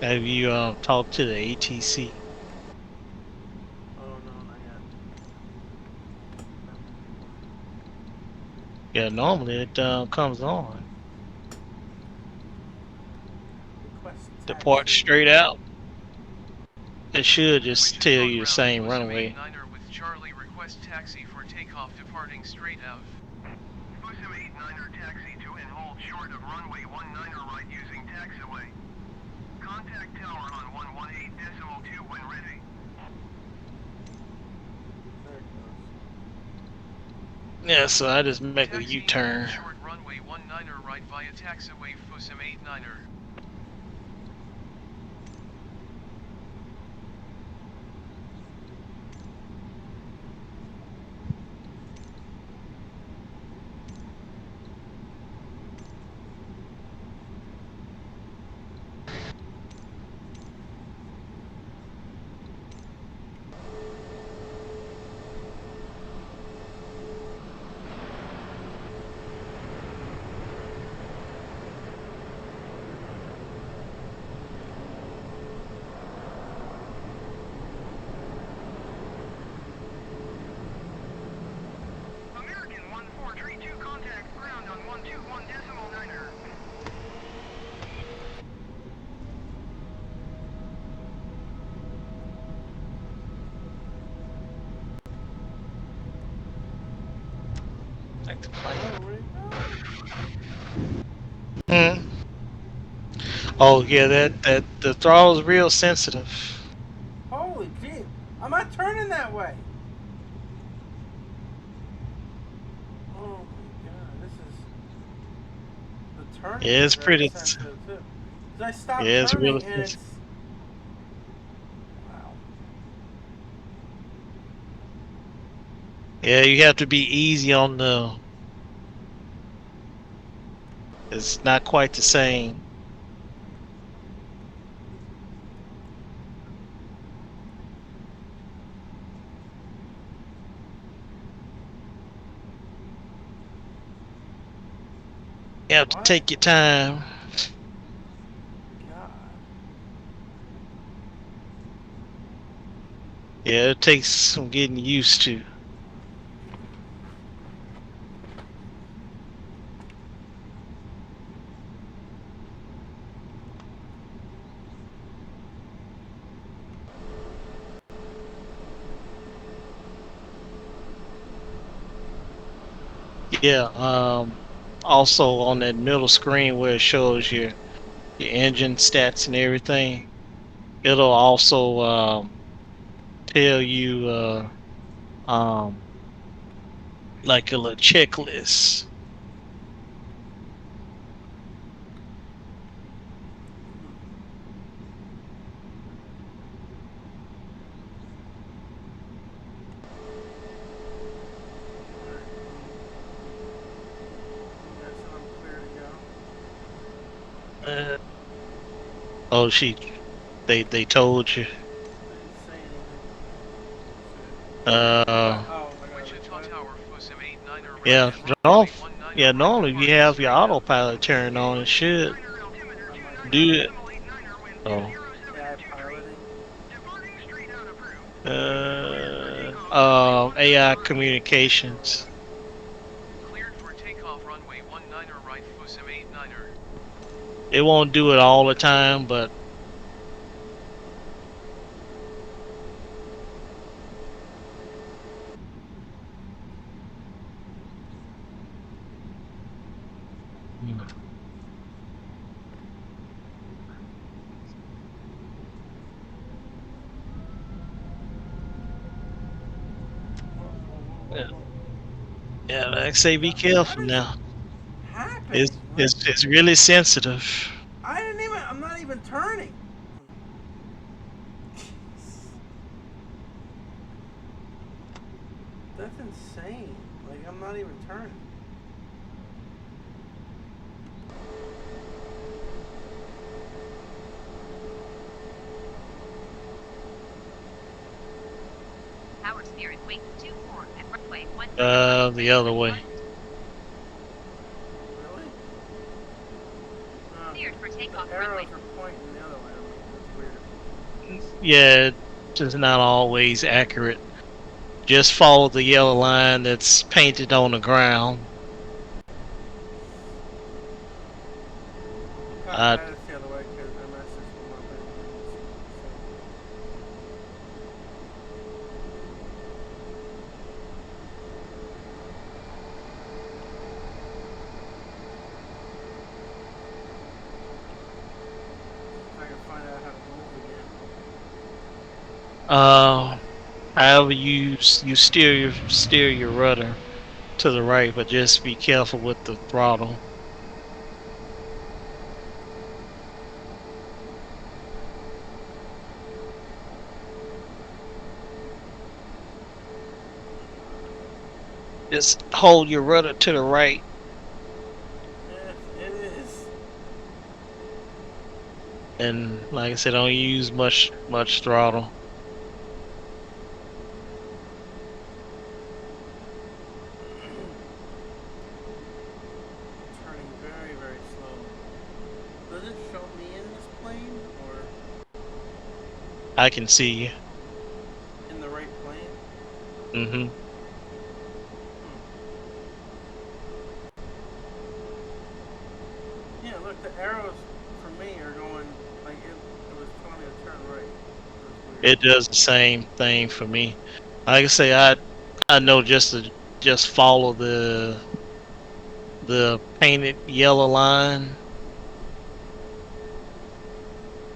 Have you talked to the ATC? Oh no, not yet. Yeah, normally it comes on. Request Depart taxi. straight out. It should just Wichita tell you the ground same Fusum runway. 89er with Charlie, request taxi for takeoff departing straight out. Fusum 89er taxi to and hold short of runway 19er right using taxiway. Contact tower on 118.2 when ready. There it goes. Yeah, so I just make a Taxi U-turn. short runway 19er right via taxiway Fusum 89er. Like the Oh, plane. where'd it go? Hmm. Oh yeah, that the throttle's real sensitive. Holy gee, I'm not turning that way. Oh my god, this is the turnings Yeah, are it's very pretty. sensitive too. Cause I stopped Yeah, it's turning really and sensitive. it's wow. Yeah, you have to be easy on the. It's not quite the same. You have to What? take your time. God. Yeah, it takes some getting used to. Yeah. Also on that middle screen where it shows your engine stats and everything, it'll also tell you um like a little checklist. Alright. Okay, so I'm clear to go. Uh, oh, they told you. They didn't say anything. Uh, I got a Wichita request. Tower, Fusim 89er, right yeah. at Off. runway 19 Yeah, right normally if you departing have your straight out. autopilot turned on, it should I might have do it. it. Oh. AI piloting. Departing straight out approved. AI communications. Cleared for takeoff runway 19er right Fusim 89er. It won't do it all the time, but yeah, yeah. Like I say, be careful What is now. happening? It's Like it's it's really sensitive. I didn't even. I'm not even turning. That's insane. Like I'm not even turning. Tower Spirit, wait 24 at runway 1. The other way. Really? Cleared for The takeoff arrows runway. are pointing the other way. That's weird. Yeah, it's not always accurate. Just follow the yellow line that's painted on the ground. That is the other way because MS is more than. If I can find out how to move again. However you steer your rudder to the right, but just be careful with the throttle. Just hold your rudder to the right. Yes, it is. And like I said, don't use much throttle. Turning very, very slowly. Does it show me in this plane or I can see you. in the right plane? Mm-hmm. Yeah, look, the arrows for me are going like it was telling me to turn right. That's weird. It does the same thing for me. Like I say, I know just just follow the painted yellow line.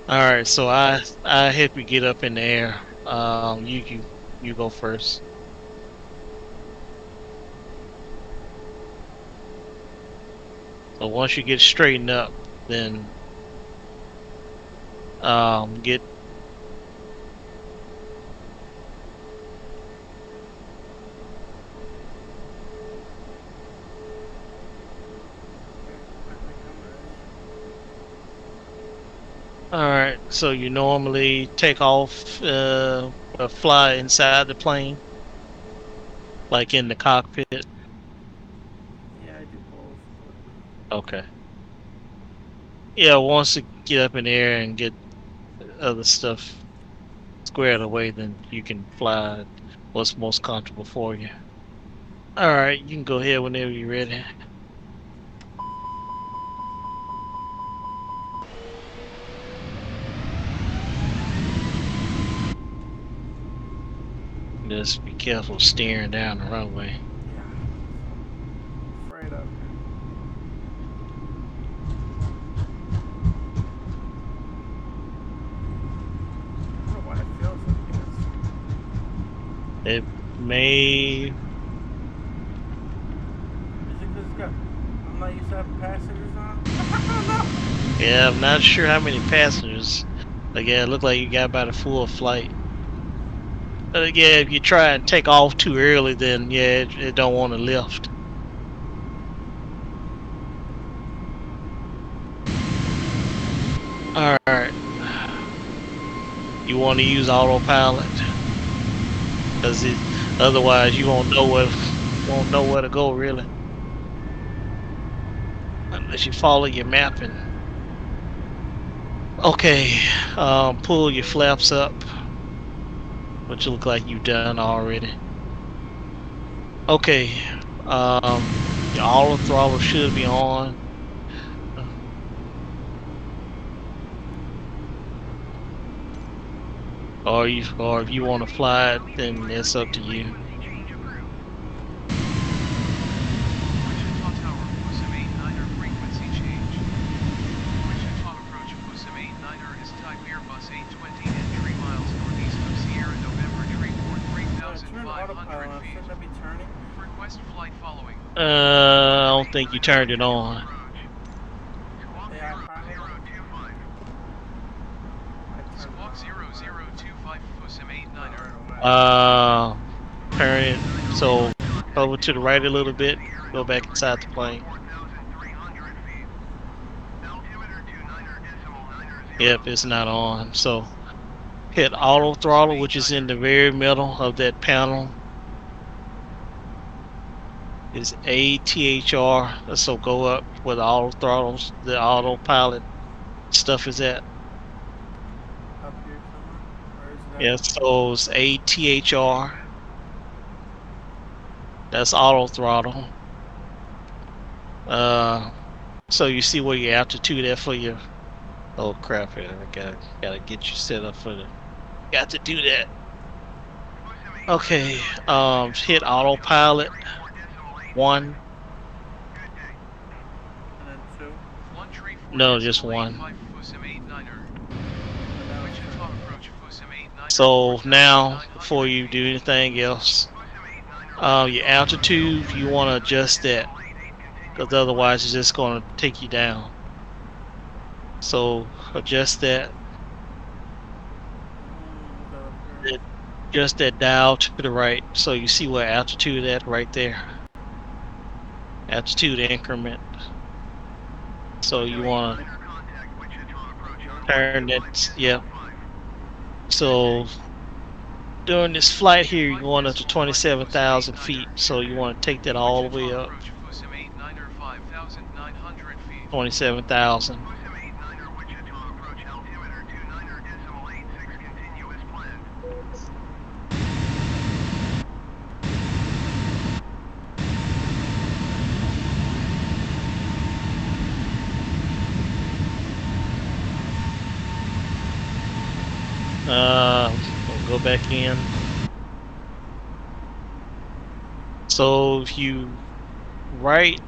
All right, so I help you get up in the air. You go first. So once you get straightened up, then get all right. So you normally take off, or fly inside the plane, like in the cockpit. Yeah, I do both. Okay. Yeah, once you get up in the air and get other stuff squared away, then you can fly what's most comfortable for you. All right, you can go ahead whenever you're ready. Just be careful steering down the runway. Yeah. Afraid of it. I don't know why it feels like this. It may. Is it because it's got. I'm not used to having passengers on? Yeah, I'm not sure how many passengers. Like, yeah, it looked like you got about a full flight. But yeah, if you try and take off too early, then yeah, it don't want to lift. All right. You want to use autopilot, because otherwise you won't know where to go really, unless you follow your mapping. Okay, pull your flaps up, which look like you've done already. Okay, your auto throttle should be on. Or if you want to fly it, then it's up to you. Wichita Tower, Pussum 89er frequency change. Wichita approach Pussum 89er is type Airbus 820 and 3 miles northeast of Sierra November tree port Turn 3,500 autopilot on. feet. Shouldn't I be turning? Request flight following. I don't think you turned it on. Yeah, I probably. Squawk 0025 Pussum 89er. Turn it so over to the right a little bit. Go back inside the plane. Yep, it's not on. So hit auto throttle, which is in the very middle of that panel. Is ATHR. So go up where the auto throttles, the autopilot stuff is at. Up here somewhere? Or is it Yeah, so it's ATHR. That's auto throttle. So you see where your altitude at for your. Oh crap! Here, I gotta get you set up for the. Got to do that. Okay. Hit autopilot. 1. And then 2? No, just 1. And now it's turning. So now, before you do anything else, your altitude, you want to adjust that, because otherwise it's just going to take you down. So adjust that. Adjust that dial to the right, so you see where altitude at right there. Altitude increment. So you want to turn that. Yep. So during this flight here, you're going up to 27,000 feet. So you want to take that all the way up. 27,000. We'll go back in. So if you right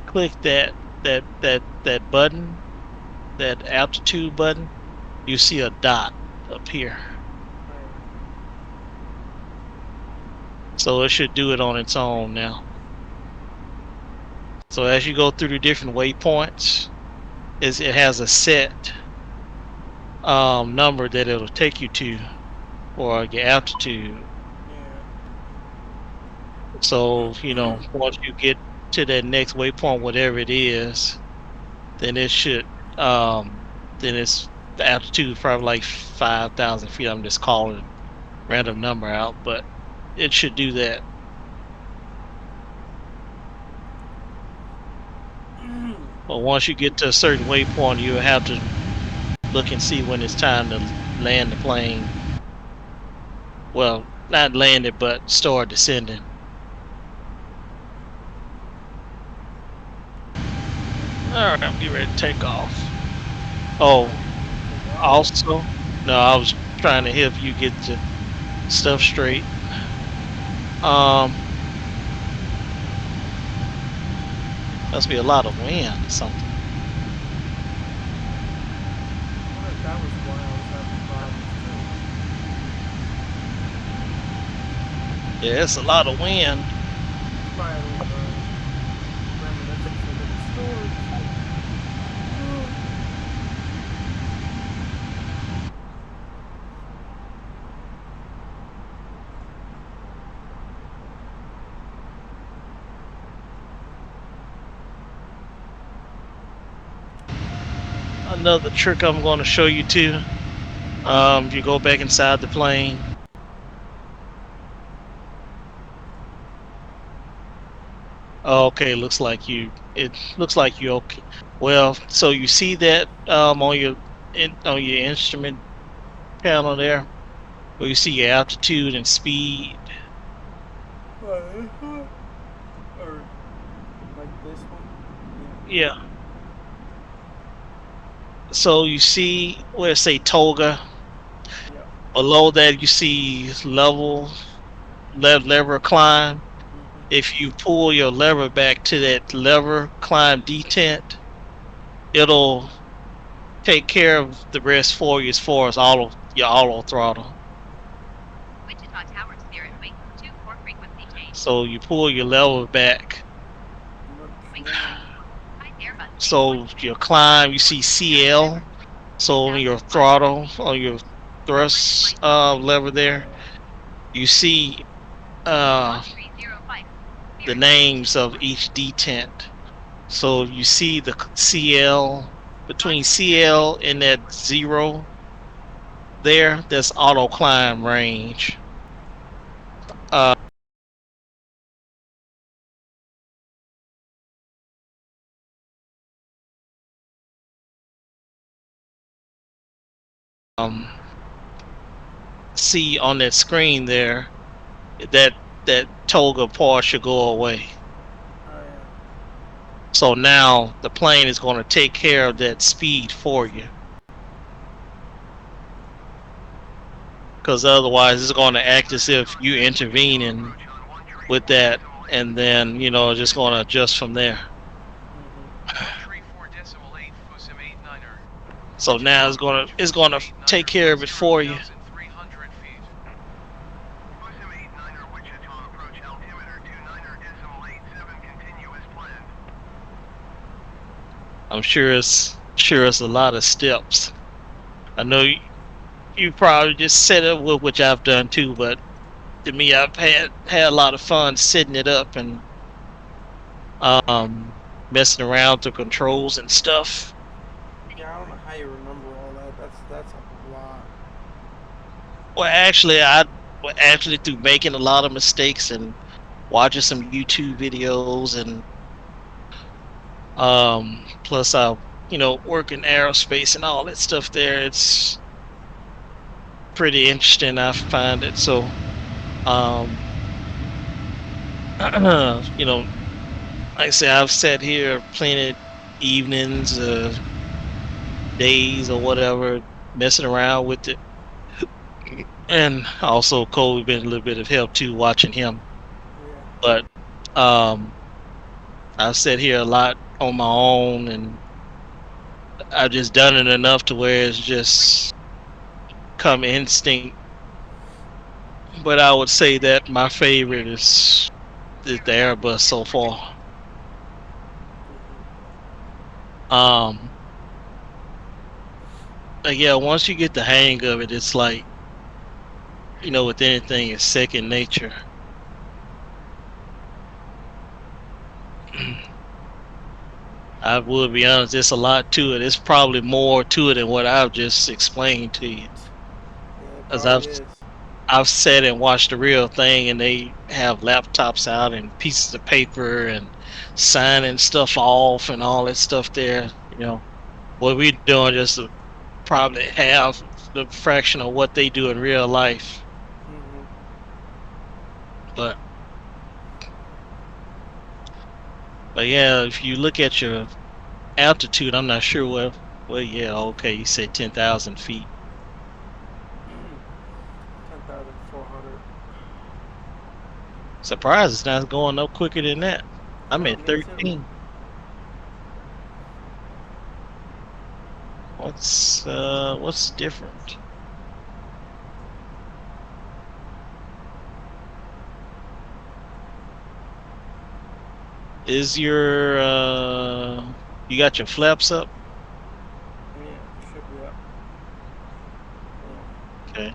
click that button, that altitude button, you see a dot up here. So it should do it on its own now. So as you go through the different waypoints, it has a set number that it'll take you to for your altitude. Yeah. So once you get to that next waypoint, whatever it is, then it should then it's the altitude is probably like 5,000 feet. I'm just calling a random number out, but it should do that. But once you get to a certain waypoint, you have to look and see when it's time to land the plane. Well, not land it, but start descending. Alright, I'm getting ready to take off. Oh, also, no, I was trying to help you get the stuff straight. Must be a lot of wind or something. I wonder if that was why I was having problems too. Yeah, it's a lot of wind. Probably reminiscing from the storage. Another trick I'm going to show you too. You go back inside the plane. Okay, looks like you. It looks like you okay. Well, so you see that on your instrument panel there, where you see your altitude and speed. Or like this one. Yeah. So you see where it say Toga. Yeah. Below that you see lever climb. If you pull your lever back to that lever climb detent, it'll take care of the rest for you as far as your auto throttle. Wichita Tower, Spirit Wing 24 frequency change. So you pull your lever back. So your climb, you see CL. So on your throttle, on your thrust lever there, you see the names of each detent. So you see the CL, between CL and that 0 there, that's auto climb range. See on that screen there, that Toga part should go away. So now the plane is going to take care of that speed for you. Because otherwise it's going to act as if you intervening with that, and then just going to adjust from there. So now it's going to take care of it for you. I'm sure it's a lot of steps. I know you probably just set it with, which I've done too, but to me, I've had a lot of fun setting it up and messing around with the controls and stuff. Yeah, I don't know how you remember all that. That's a lot. Well, actually through making a lot of mistakes and watching some YouTube videos, and plus I work in aerospace and all that stuff there, it's pretty interesting. I find it. So like I say, I've sat here plenty of evenings, days or whatever, messing around with it. and also Kobe been a little bit of help too, watching him. Yeah. But I've sat here a lot on my own, and I've just done it enough to where it's just come instinct. But I would say that my favorite is the Airbus so far. Um, but yeah, once you get the hang of it, it's like, with anything, it's second nature. I will be honest, there's a lot to it. It's probably more to it than what I've just explained to you. Yeah, it Because probably is. I've sat and watched the real thing, and they have laptops out and pieces of paper and signing stuff off and all that stuff there. What we doing just to probably have the fraction of what they do in real life. Mm-hmm. But yeah, if you look at your altitude, I'm not sure well, yeah, okay, you said 10,000 feet. 10,400. Surprised it's not going up quicker than that. I'm at Me too. 13. What's different? Is your you got your flaps up? Yeah, it should be up. Yeah. Okay.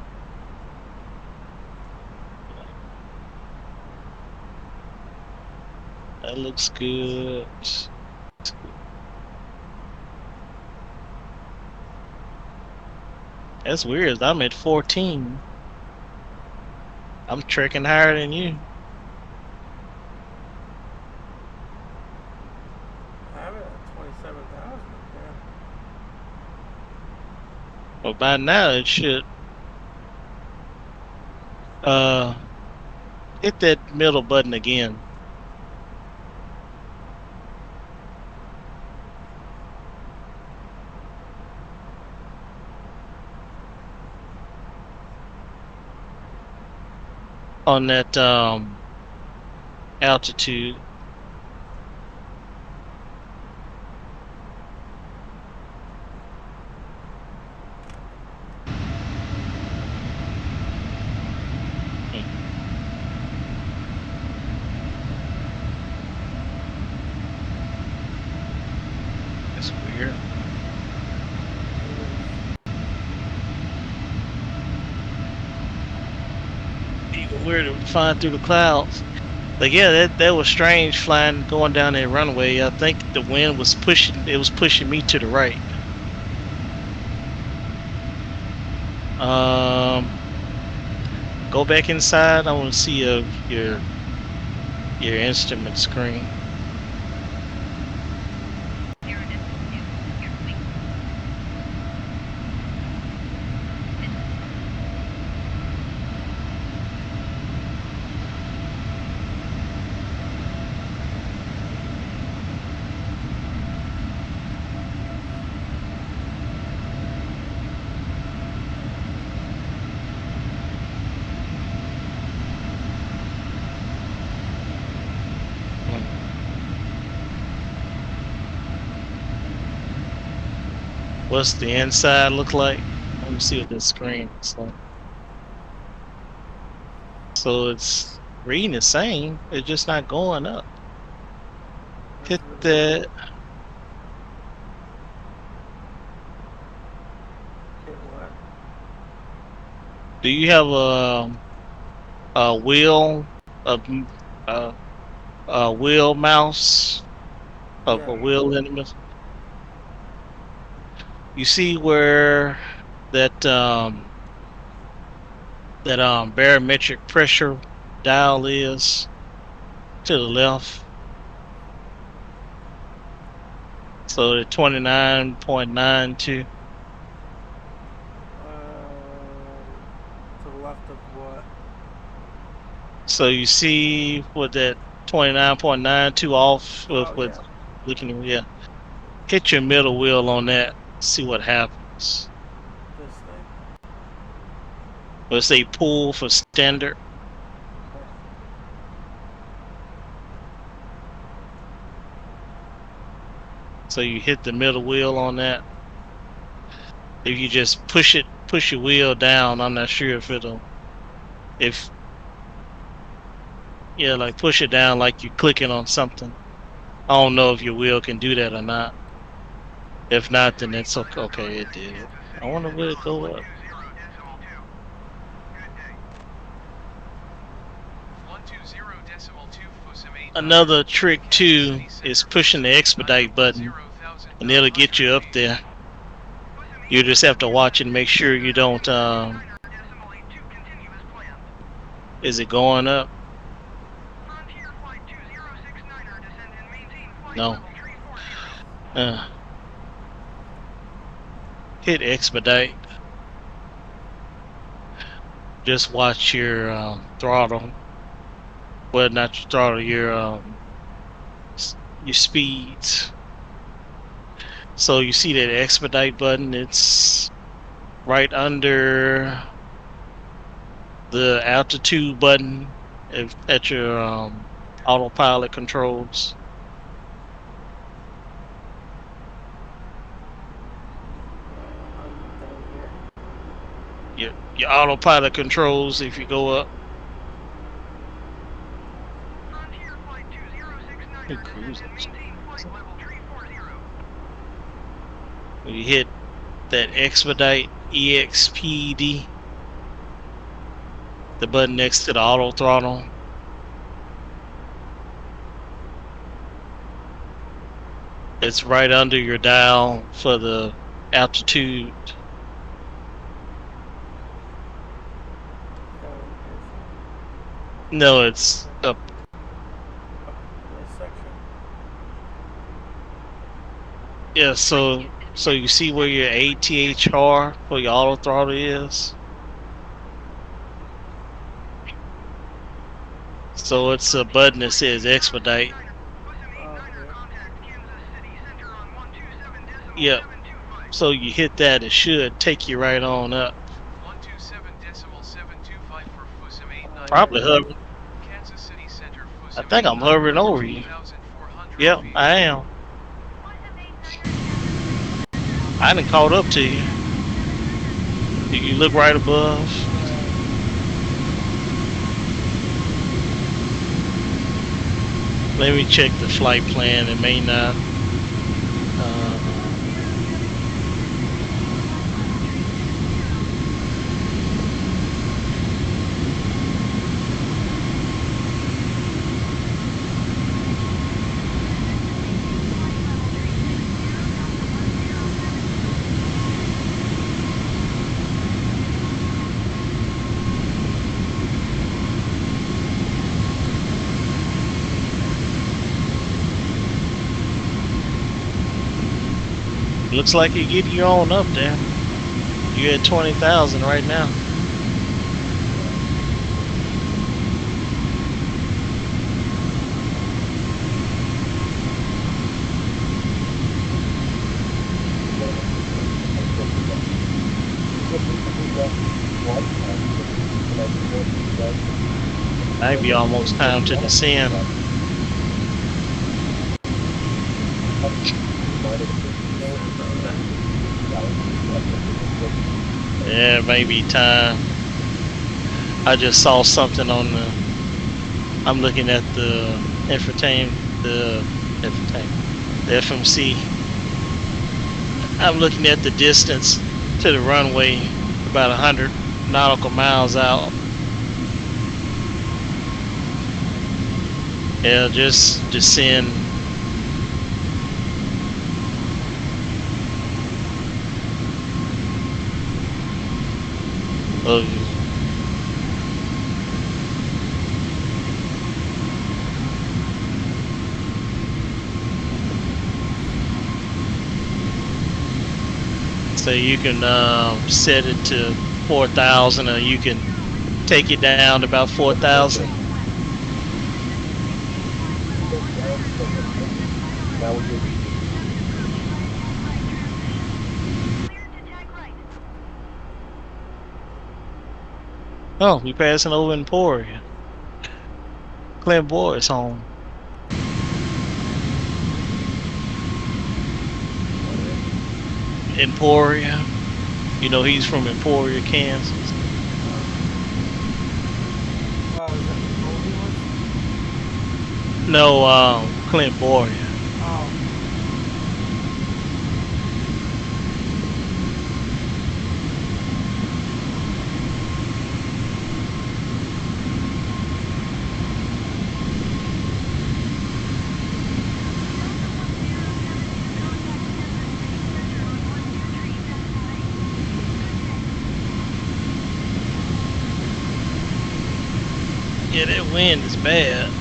That looks good. That's weird. I'm at 14. I'm trekking higher than you. I have it at 27,000 there. Well, by now it should hit that middle button again. On that altitude. That's weird. Even weirder flying through the clouds. But yeah, that was strange going down that runway. I think the wind was pushing me to the right. Go back inside. I want to see your instrument screen. What's the inside look like? Let me see what this screen looks like. So it's reading the same. It's just not going up. Hit that. Hit what? Do you have a wheel a wheel mouse of Yeah. a wheel in the You see where that barometric pressure dial is to the left? So the 29.92. To the left of what? So you see with that 29.92 off Oh, with yeah. looking, yeah. Hit your middle wheel on that. See what happens. This thing. Let's say pull for standard. So you hit the middle wheel on that. If you just push your wheel down, I'm not sure if it'll, yeah, like push it down like you're clicking on something. I don't know if your wheel can do that or not. If not, then it's okay. Okay, it did. I wonder will it go up. 120.2 Another trick too is pushing the expedite button, and it'll get you up there. You just have to watch and make sure you don't. Is it going up? No. Hit expedite. Just watch your throttle. Well, not your throttle. Your speeds. So you see that expedite button? It's right under the altitude button at your autopilot controls. Your autopilot controls, if you go up. When you hit that expedite EXPD, the button next to the auto throttle, it's right under your dial for the altitude. No, it's up. This section. Yeah, so you see where your ATHR for your auto throttle is? So it's a button that says expedite. Yep. So you hit that, it should take you right on up. 127.725 for Fusim 89. Probably hovering. Kansas City Center, I think I'm hovering over you. 2,400 Yep, feet. I am. I done caught up to you. You look right above. Let me check the flight plan. It may not. Looks like you're getting your own up there. You're at 20,000 right now. Might be almost time to descend. Yeah, maybe time. I just saw something on the. I'm looking at the the FMC. I'm looking at the distance to the runway, about 100 nautical miles out. Yeah, just descend. Oh. So you can set it to 4,000, or you can take it down to about 4,000. Now we're good. Oh, we passing over Emporia. Clint Boyd's home. Emporia. You know, he's from Emporia, Kansas. Oh, is that the Goldie one? No, Clint Boyd. Oh. Yeah, that wind is bad.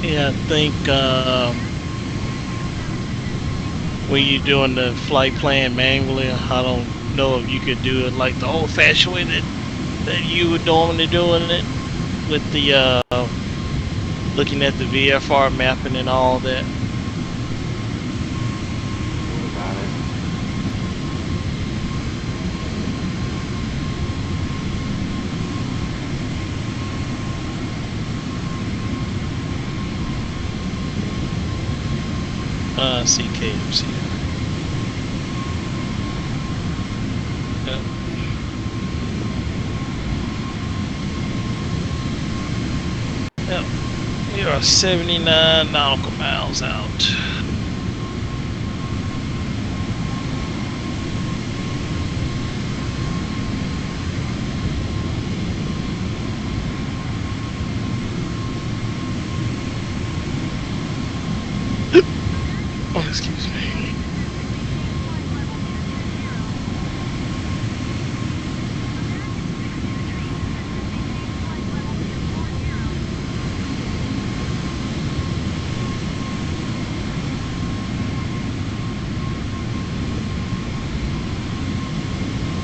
Yeah, I think when you're doing the flight plan manually, I don't know if you could do it like the old-fashioned way that you would normally doing it with the looking at the VFR mapping and all that. What about it? CKMC. Yep. Yep. We are 79 nautical miles out. Oh, excuse me.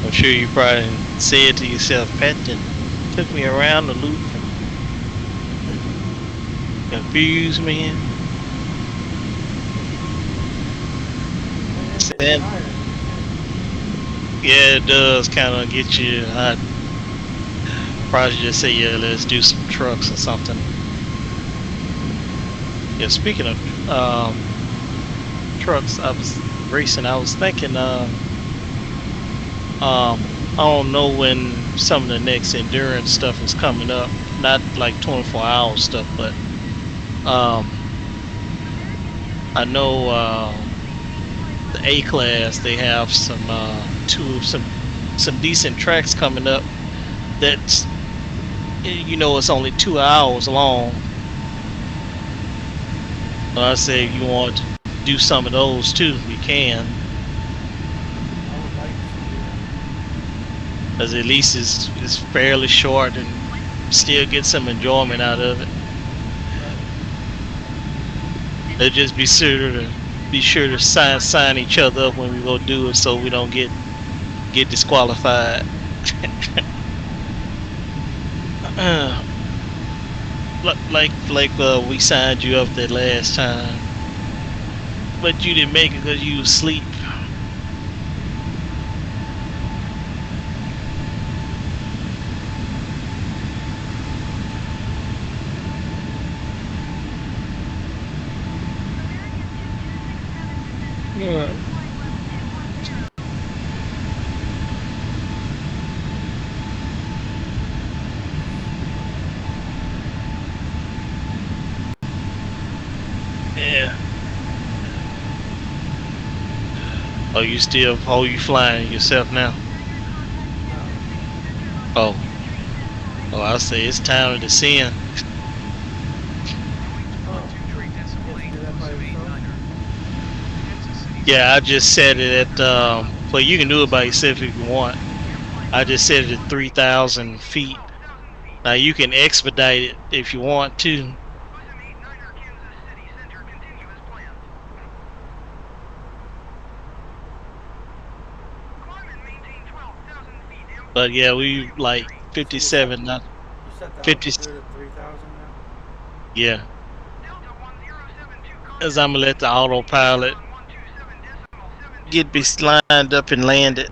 I'm sure you probably said to yourself, Pat took me around the loop and confused me. Then, yeah, it does kind of get you. I'd probably just say, yeah, let's do some trucks or something. Yeah, speaking of trucks, I was thinking, I don't know when some of the next endurance stuff is coming up. Not like 24-hour stuff, but I know the A class, they have some some decent tracks coming up. That's, you know, it's only 2 hours long. So I say if you want to do some of those too, you can. I would like to. Because at least it's fairly short and still get some enjoyment out of it. They'll just be sure to sign each other up when we go do it, so we don't get disqualified. like we signed you up that last time, but you didn't make it because you was asleep. Yeah. Yeah. Oh, you flying yourself now? Oh. Oh, I'll say it's time to descend. Going to 12 Trade Decimal 8, 789er. Kansas City Yeah, I just set it at well, you can do it by yourself if you want. I just set it at 3,000 feet. Now you can expedite it if you want to, Climb and maintain 12,000 feet. but yeah, we like So you set 57, not you set the 50. altitude at 3,000 now. Yeah, Delta 1072 as contact. I'm gonna let the autopilot On 127.7. get me lined up and landed.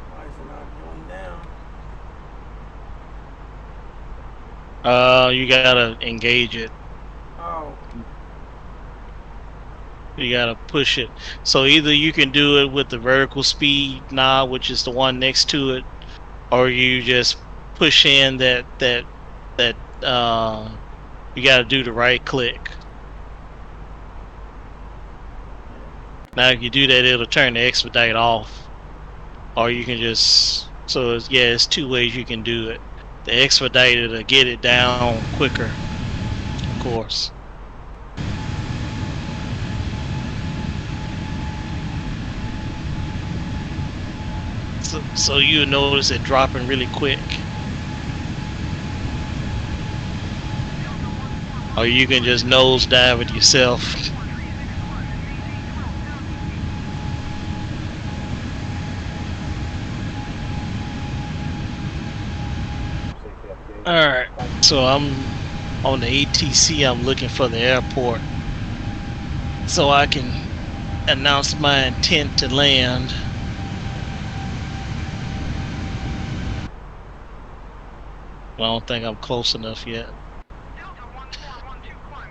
Why is it not going down? You gotta engage it. Oh, You gotta push it. So either you can do it with the vertical speed knob, which is the one next to it, or you just push in that you gotta do the right click. Now if you do that, it'll turn the expedite off, or you can just it's two ways you can do it. The expedite it'll get it down quicker, of course. So you notice it dropping really quick. Or you can just nose dive it yourself. Alright, so I'm on the ATC, I'm looking for the airport so I can announce my intent to land. I don't think I'm close enough yet.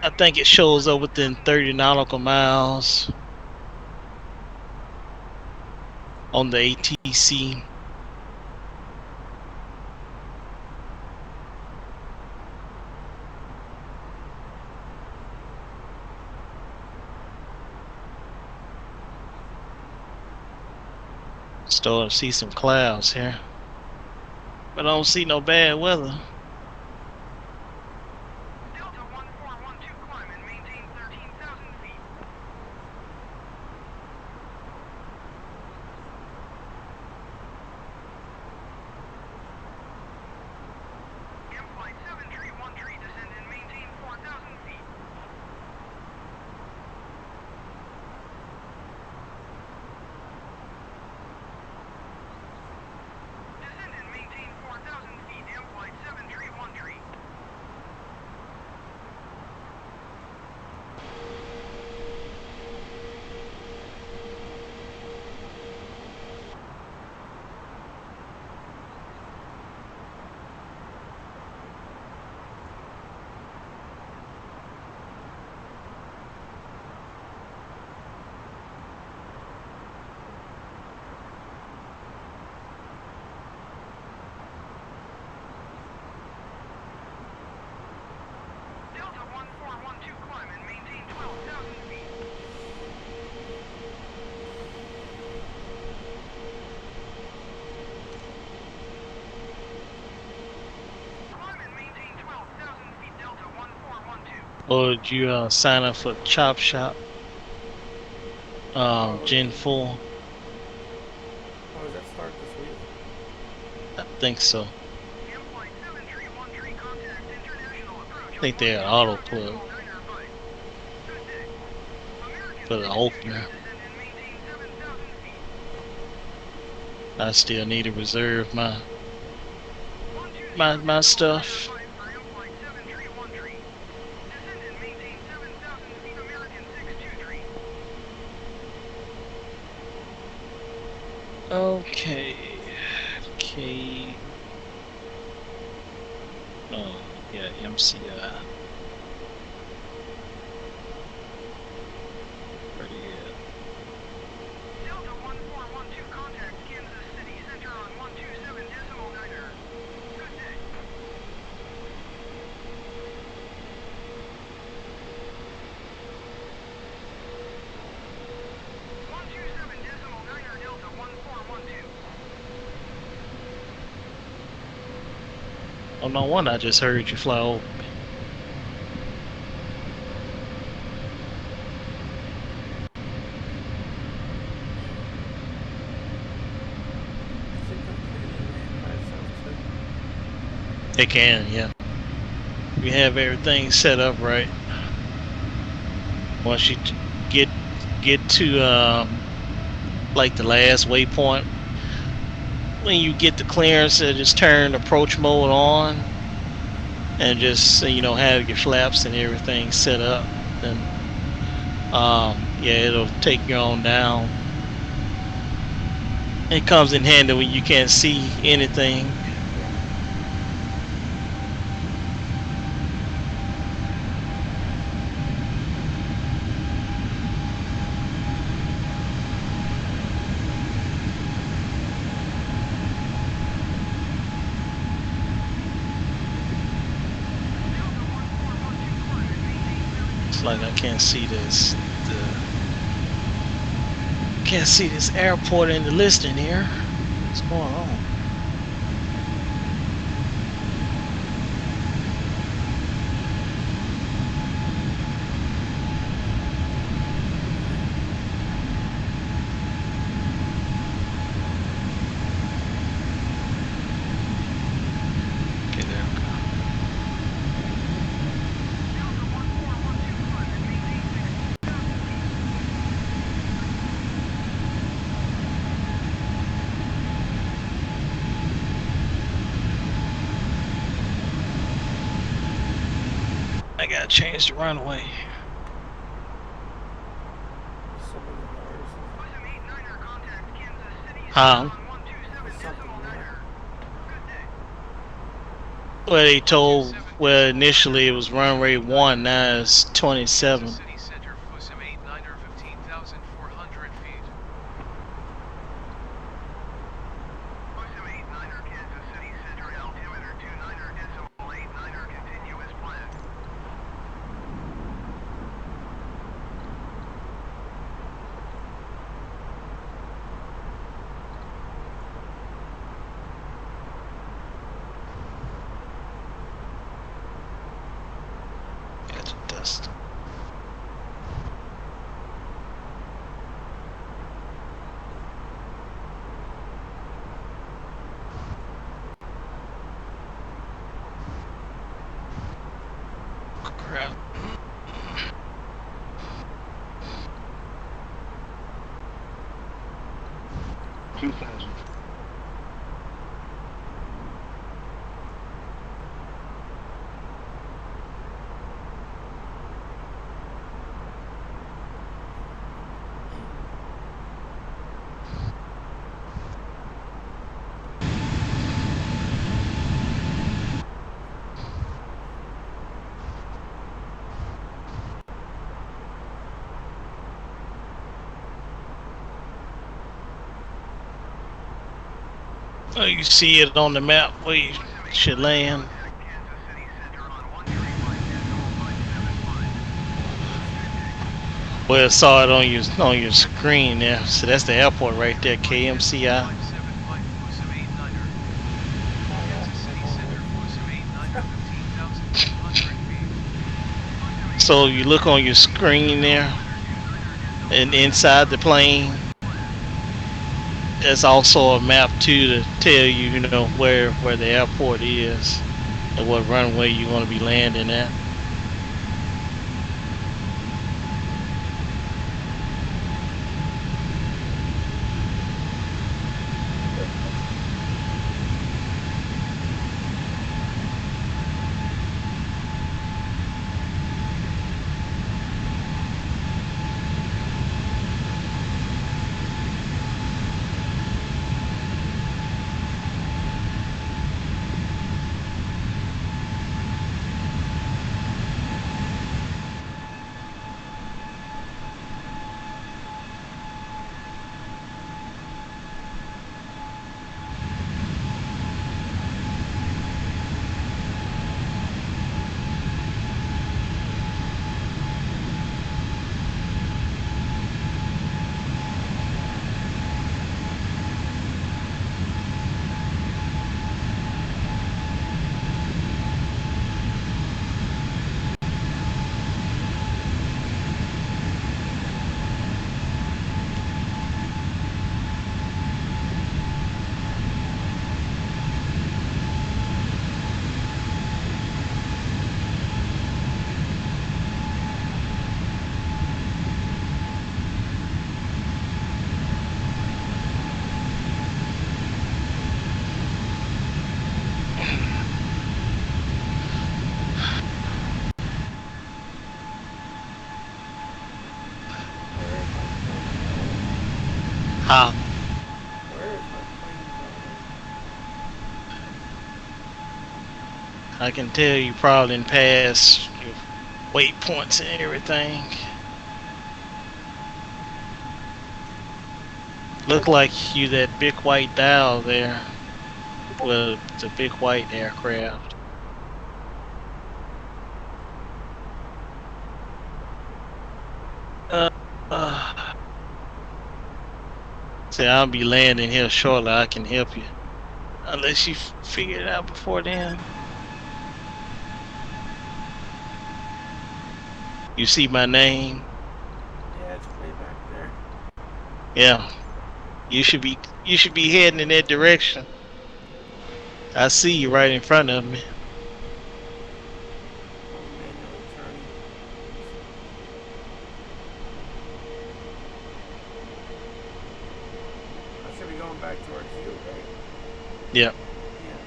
I think it shows up within 30 nautical miles on the ATC. Starting to see some clouds here, but I don't see no bad weather. Delta 1412, climb and maintain 13,000 feet. Flight 731 descend and maintain 4,000 feet. Descend and maintain 4,000 feet. Flight 731. Delta 1412, climb and maintain 12,000 feet. Climb and maintain 12,000 feet. Delta 1412. Or did you sign up for Chop Shop? Gen 4. oh, does that start this week? I think so. Flight 731 contact international approach. I think they're an auto club for the opener. I still need to reserve my stuff. Okay. Okay. Oh, yeah, MCI. Where you at? Delta 1412, contact Kansas City Center on 127.9er. Good day. Oh, no wonder I just heard you fly over me. Is it completely ran by itself too? It can, yeah. You have everything set up right. Once you get to like the last waypoint, when you get the clearance, just turn approach mode on, and just have your flaps and everything set up. Then yeah, it'll take you on down. It comes in handy when you can't see anything. It's like I can't see this. Can't see this airport in the listing here. What's going on? Okay, there we go. I gotta change the runway. So many bars. Wisdom 89er, contact Kansas City. Huh? On 127 decimal 9er. Good day. Well, they told, well, initially it was runway 1, now it's 27. Kansas City Center, Wisdom 89er, 15,400 feet. Wisdom 89er, Kansas City Center, altimeter 29er, decimal 89er, continuous plan. Got to dust. Crap. 2,000. Oh, you see it on the map where you should land. Contact Kansas City Center on 135 decimal 575. Well, I saw it on your screen there. So that's the airport right there, KMCI. 575, Wisdom 89er. Kansas City Center, Wisdom 89er, 15,200 feet. So you look on your screen there, and inside the plane, there's also a map too to tell you, where the airport is and what runway you want to be landing at. Huh? Where is my plane zone? I can tell you probably didn't pass your waypoints and everything. Look like you that big white dial there. Well, the big white aircraft. Uh, uh, See, I'll be landing here shortly. I can help you. Unless you figure it out before then. You see my name? Yeah, it's way back there. Yeah. You should be heading in that direction. I see you right in front of me. I'm manually turning. I should be going back towards you, right? Yep. Yeah.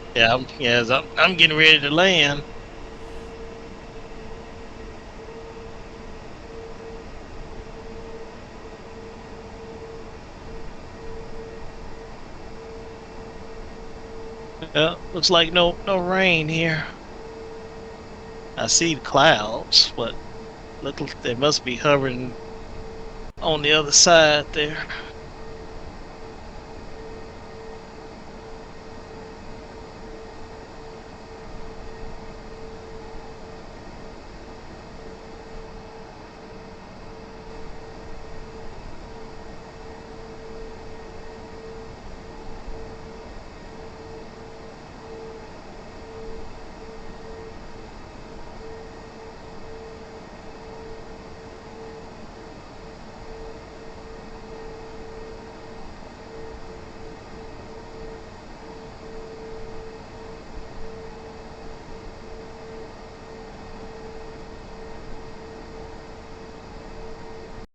Yeah, I'm getting ready to land. Looks like no rain here. I see the clouds, but look, they must be hovering on the other side there.